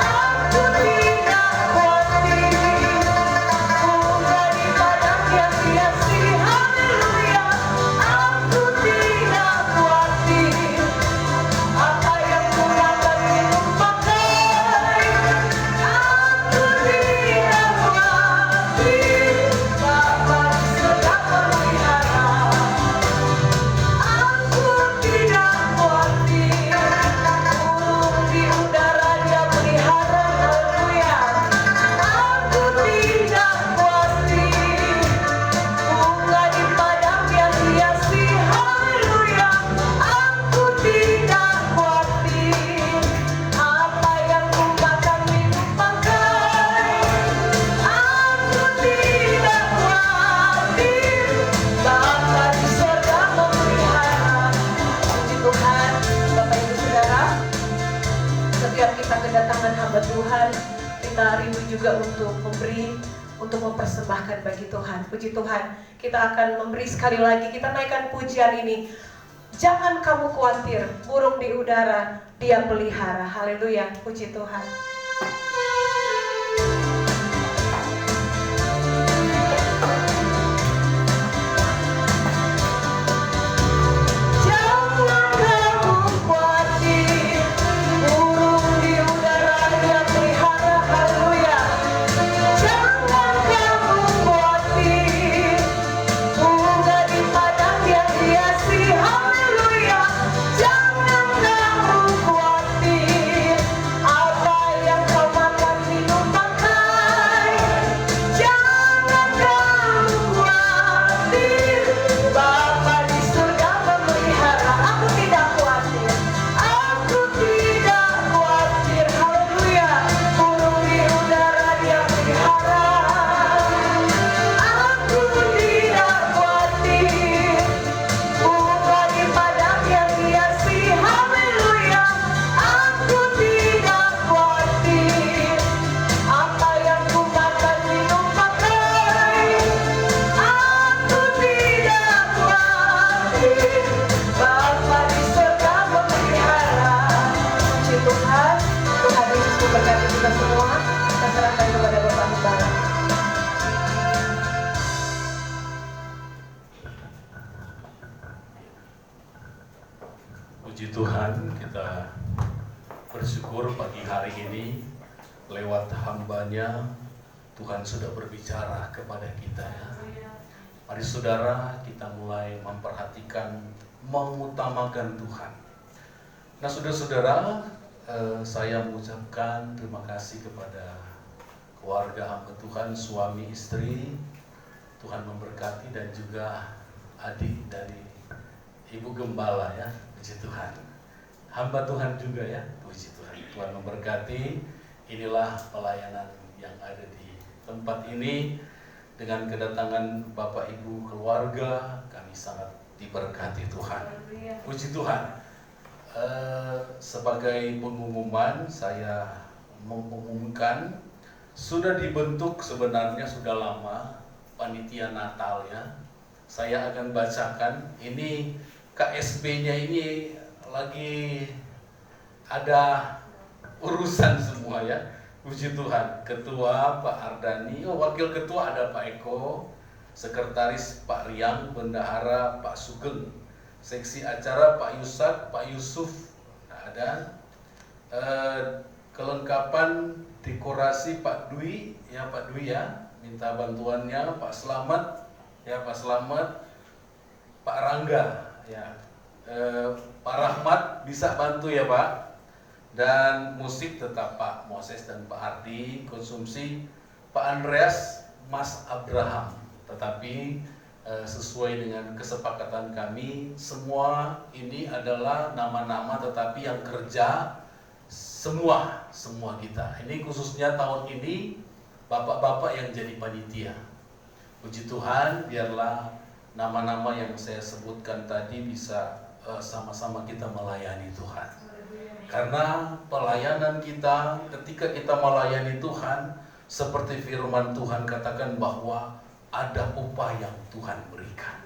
Aku tidak khawatir, bunga di padang Dia hiasi. Haleluya, aku tidak khawatir, apa yang ku makan minum pakai. Aku tidak khawatir, Bapa di surga memelihara. Aku tidak khawatir, burung di udara Dia pelihara. Haleluya, aku tidak khawatir, bunga di padang Dia hiasi. Haleluya, aku tidak khawatir, apa yang ku makan minum pakai. Aku tidak khawatir, Bapa di surga memelihara. Puji Tuhan, Bapak Ibu Saudara, setiap kita kedatangan hamba Tuhan, kita rindu juga untuk memberi, untuk mempersembahkan bagi Tuhan. Puji Tuhan, kita akan memberi sekali lagi, kita naikkan pujian ini. Jangan kamu khawatir, burung di udara Dia pelihara. Haleluya, puji Tuhan. Jangan kamu khawatir, burung di udara Dia pelihara. Haleluya, jangan kamu khawatir, bunga di padang Dia hiasi. Haleluya, jangan kamu khawatir, apa yang kau makan minum pakai. Jangan kamu khawatir, Bapa di surga memelihara. Aku tidak khawatir, aku tidak khawatir. Haleluya, burung di udara Dia pelihara. Aku tidak khawatir, bunga di padang Dia hiasi. Haleluya, aku tidak khawatir, apa yang ku makan minum pakai. Aku tidak khawatir, Bapa di surga memelihara. Puji Tuhan, Tuhan Yesus memberkati kita semua. Kita serahkan kepada Bapa Hamba. Puji Tuhan, kita bersyukur pagi hari ini lewat hamba-Nya Tuhan sudah berbicara kepada kita ya. Mari saudara, kita mulai memperhatikan, mengutamakan Tuhan. Nah saudara-saudara, saya mengucapkan terima kasih kepada keluarga hamba Tuhan, suami istri. Tuhan memberkati, dan juga adik dari Ibu Gembala ya. Puji Tuhan, hamba Tuhan juga ya. Puji Tuhan, Tuhan memberkati. Inilah pelayanan yang ada di tempat ini. Dengan kedatangan Bapak Ibu keluarga, kami sangat diberkati Tuhan. Puji Tuhan. Sebagai pengumuman, saya mengumumkan sudah dibentuk, sebenarnya sudah lama, panitia Natal ya. Saya akan bacakan. Ini KSB-nya ini lagi ada urusan semua ya. Puji Tuhan. Ketua Pak Ardani, wakil ketua ada Pak Eko, sekretaris Pak Riang, bendahara Pak Sugeng, seksi acara Pak Yusak, Pak Yusuf ada, kelengkapan dekorasi Pak Dwi ya, Pak Dwi ya, minta bantuannya. Pak Slamet ya, Pak Slamet, Pak Rangga Ya, Pak Rahmat bisa bantu ya Pak. Dan musik tetap Pak Moses dan Pak Ardi, konsumsi Pak Andreas, Mas Abraham. Tetapi sesuai dengan kesepakatan kami, semua ini adalah nama-nama tetapi yang kerja semua kita. Ini khususnya tahun ini bapak-bapak yang jadi panitia. Puji Tuhan, biarlah nama-nama yang saya sebutkan tadi bisa sama-sama kita melayani Tuhan. Karena pelayanan kita, ketika kita melayani Tuhan, seperti firman Tuhan katakan bahwa ada upah yang Tuhan berikan.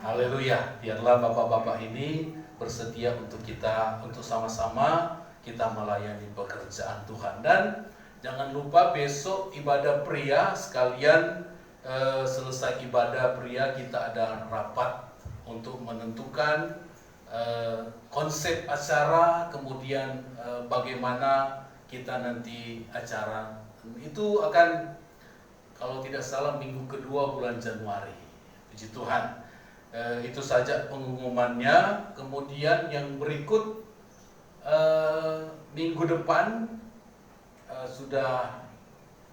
Haleluya. Biarlah bapak-bapak ini bersedia untuk kita, untuk sama-sama kita melayani pekerjaan Tuhan. Dan jangan lupa besok ibadah pria, sekalian selesai ibadah pria kita ada rapat untuk menentukan konsep acara, kemudian bagaimana kita nanti acara itu akan, kalau tidak salah minggu kedua bulan Januari. Puji Tuhan. Itu saja pengumumannya. Kemudian yang berikut minggu depan sudah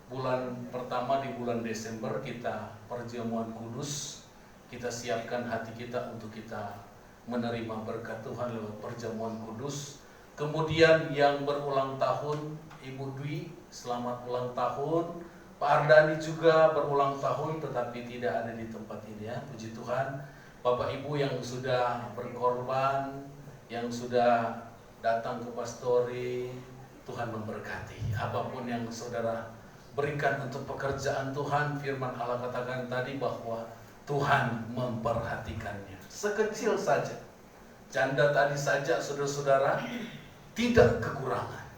bulan pertama di bulan Desember kita perjamuan kudus. Kita siapkan hati kita untuk kita menerima berkat Tuhan lewat perjamuan kudus. Kemudian yang berulang tahun, Ibu Dwi, selamat ulang tahun. Pak Ardani juga berulang tahun tetapi tidak ada di tempat ini ya. Puji Tuhan. Bapak Ibu yang sudah berkorban, yang sudah datang ke pastori, Tuhan memberkati. Apapun yang saudara berikan untuk pekerjaan Tuhan, firman Allah katakan tadi bahwa Tuhan memperhatikannya. Sekecil saja, janda tadi saja saudara-saudara tidak kekurangan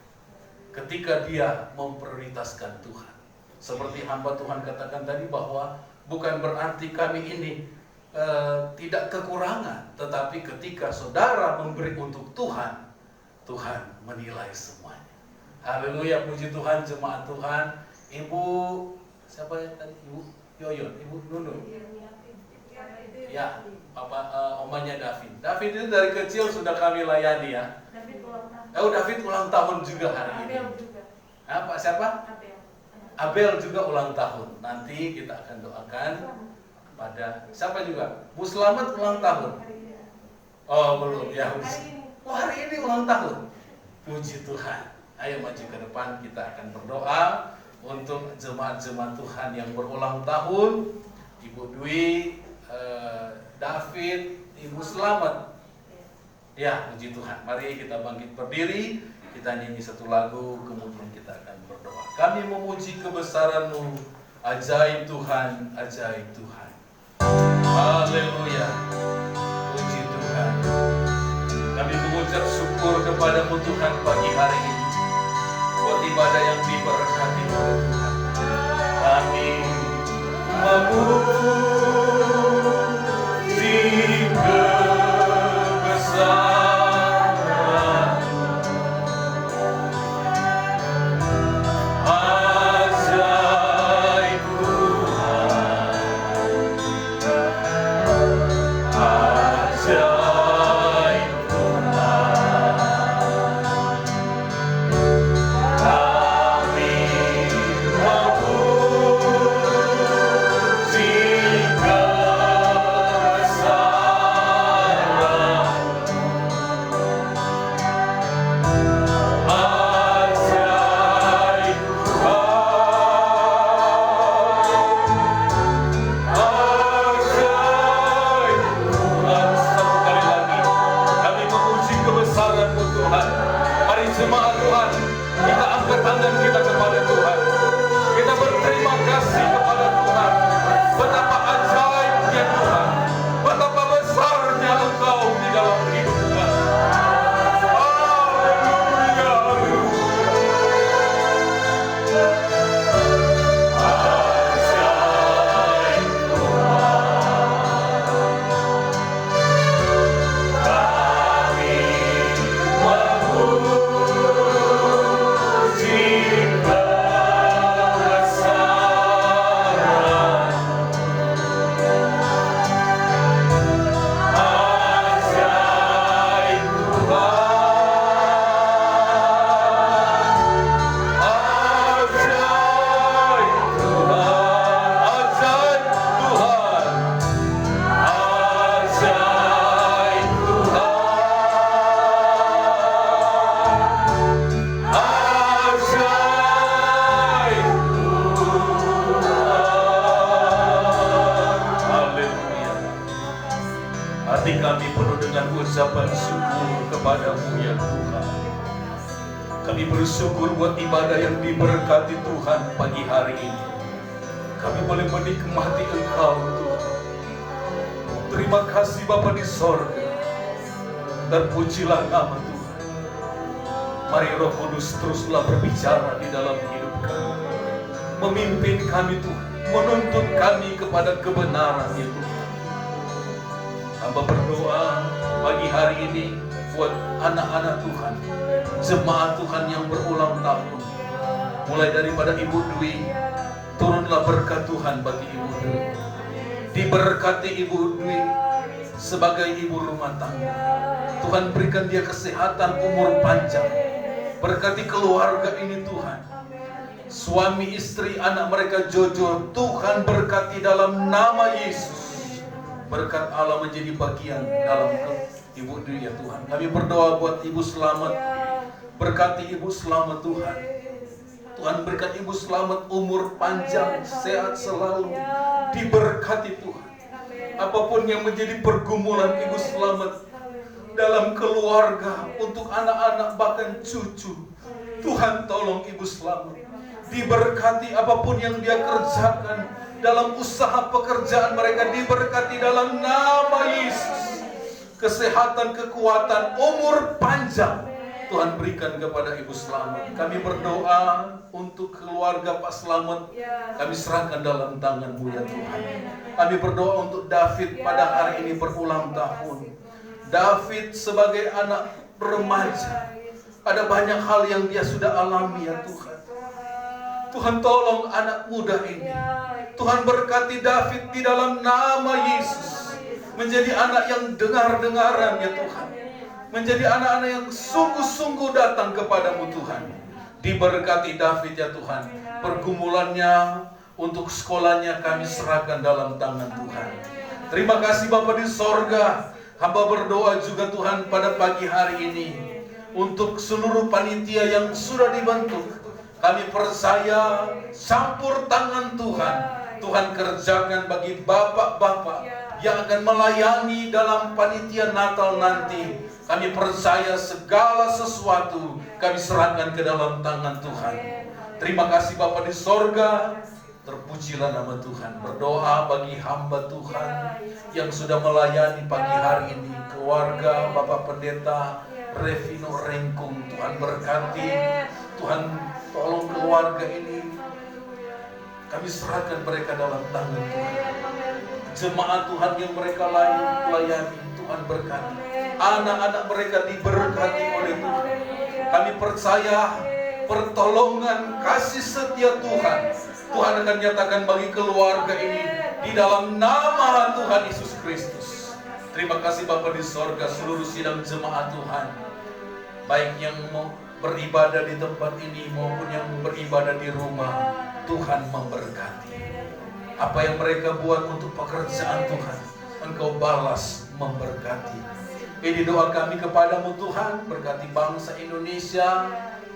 ketika dia memprioritaskan Tuhan. Seperti hamba Tuhan katakan tadi bahwa bukan berarti kami ini tidak kekurangan, tetapi ketika saudara memberi untuk Tuhan, Tuhan menilai semuanya. Haleluya, puji Tuhan, jemaat Tuhan. Ibu siapa ya tadi? Ibu Yoyon, Ibu Nunu. Ya, omanya David. David itu dari kecil sudah kami layani ya. David ulang tahun juga hari ini. Pak siapa? Abel juga ulang tahun. Nanti kita akan doakan pada siapa juga? Bu Selamat ulang tahun. Oh belum ya. Hari ini ulang tahun. Puji Tuhan. Ayo maju ke depan, kita akan berdoa untuk jemaat-jemaat Tuhan yang berulang tahun. Ibu Dwi, David, Ibu Selamat. Ya, puji Tuhan. Mari kita bangkit berdiri, kita nyanyi satu lagu, kemudian kita akan berdoa. Kami memuji kebesaran-Mu, ajaib Tuhan, ajaib Tuhan. Haleluya. Puji Tuhan. Kami mengucap syukur kepada-Mu Tuhan pagi hari ini, buat ibadah yang diberkati oleh Tuhan. Kami memuji dengan ucapan syukur kepadamu ya Tuhan. Kami bersyukur buat ibadah yang diberkati Tuhan pagi hari ini. Kami boleh menikmati Engkau Tuhan. Terima kasih Bapa di sorga. Terpujilah nama Tuhan. Mari Roh Kudus teruslah berbicara di dalam hidup kami. Memimpin kami Tuhan, menuntun kami kepada kebenaran ya Tuhan. Hamba berdoa pagi hari ini buat anak-anak Tuhan, jemaat Tuhan yang berulang tahun. Mulai daripada Ibu Dwi, turunlah berkat Tuhan bagi Ibu Dwi. Diberkati Ibu Dwi sebagai ibu rumah tangga. Tuhan berikan dia kesehatan, umur panjang. Berkati keluarga ini Tuhan. Suami, istri, anak mereka Jojo, Tuhan berkati dalam nama Yesus. Berkat Allah menjadi bagian dalam Ibu Dwi ya Tuhan. Kami berdoa buat Ibu Selamat. Berkati Ibu Selamat Tuhan. Tuhan berikan Ibu Selamat umur panjang, sehat selalu. Diberkati Tuhan. Apapun yang menjadi pergumulan Ibu Selamat dalam keluarga, untuk anak-anak bahkan cucu, Tuhan tolong Ibu Selamat. Diberkati apapun yang dia kerjakan dalam usaha pekerjaan mereka, diberkati dalam nama Yesus. Kesehatan, kekuatan, umur panjang Tuhan berikan kepada Ibu Selamat. Kami berdoa untuk keluarga Pak Selamat, kami serahkan dalam tangan-Mu ya Tuhan. Kami berdoa untuk David pada hari ini berulang tahun. David sebagai anak remaja, ada banyak hal yang dia sudah alami ya Tuhan. Tuhan tolong anak muda ini. Tuhan berkati David di dalam nama Yesus. Menjadi anak yang dengar-dengaran ya Tuhan. Menjadi anak-anak yang sungguh-sungguh datang kepadamu Tuhan. Diberkati David ya Tuhan. Pergumulannya, untuk sekolahnya kami serahkan dalam tangan Tuhan. Terima kasih Bapa di sorga. Hamba berdoa juga Tuhan pada pagi hari ini untuk seluruh panitia yang sudah dibentuk. Kami percaya campur tangan Tuhan. Tuhan kerjakan bagi bapak-bapak yang akan melayani dalam panitia Natal nanti. Kami percaya segala sesuatu kami serahkan ke dalam tangan Tuhan. Terima kasih Bapa di sorga. Terpujilah nama Tuhan. Berdoa bagi hamba Tuhan yang sudah melayani pagi hari ini. Keluarga Bapak Pendeta Revino Rengkung, Tuhan berkati. Tuhan tolong keluarga ini. Kami serahkan mereka dalam tangan Tuhan. Jemaat Tuhan yang mereka layani, Tuhan berkati. Anak-anak mereka diberkati oleh Tuhan. Kami percaya pertolongan kasih setia Tuhan, Tuhan akan nyatakan bagi keluarga ini di dalam nama Tuhan Yesus Kristus. Terima kasih Bapa di sorga, seluruh sidang jemaat Tuhan, baik yang mau beribadah di tempat ini maupun yang beribadah di rumah, Tuhan memberkati. Apa yang mereka buat untuk pekerjaan Tuhan, Engkau balas memberkati. Ini doa kami kepadamu Tuhan, berkati bangsa Indonesia,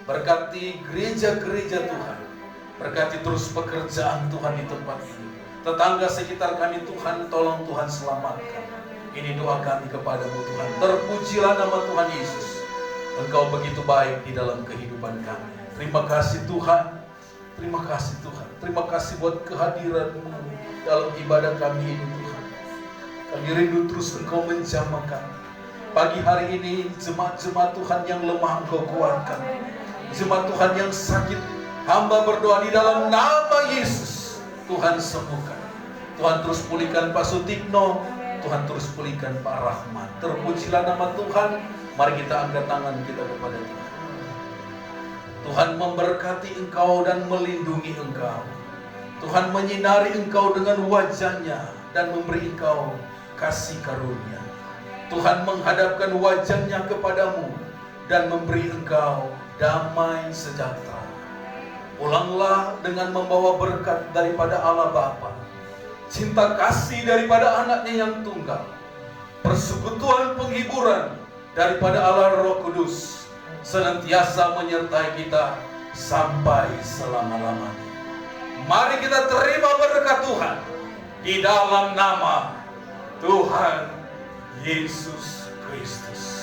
berkati gereja-gereja Tuhan, berkati terus pekerjaan Tuhan di tempat ini. Tetangga sekitar kami Tuhan, tolong Tuhan selamatkan. Ini doa kami kepadamu Tuhan. Terpujilah nama Tuhan Yesus. Engkau begitu baik di dalam kehidupan kami. Terima kasih Tuhan. Terima kasih Tuhan. Terima kasih buat kehadiran-Mu dalam ibadah kami ini Tuhan. Kami rindu terus Engkau menjamah kami. Pagi hari ini jemaat-jemaat Tuhan yang lemah Engkau kuatkan. Jemaat Tuhan yang sakit, hamba berdoa di dalam nama Yesus, Tuhan sembuhkan. Tuhan terus pulihkan Pak Sutikno, Tuhan terus pulihkan Pak Rahmat. Terpujilah nama Tuhan. Mari kita angkat tangan kita kepada Tuhan. Tuhan memberkati engkau dan melindungi engkau. Tuhan menyinari engkau dengan wajah-Nya dan memberi engkau kasih karunia. Tuhan menghadapkan wajah-Nya kepadamu dan memberi engkau damai sejahtera. Pulanglah dengan membawa berkat daripada Allah Bapa, cinta kasih daripada anaknya yang tunggal, persekutuan penghiburan daripada Allah Roh Kudus, senantiasa menyertai kita sampai selama-lamanya. Mari kita terima berkat Tuhan di dalam nama Tuhan Yesus Kristus.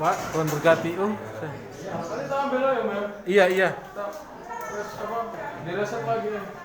Pak, Tuhan berkati. Tadi tak ambil aja, Mbak. Iya. Terus apa? Direset lagi.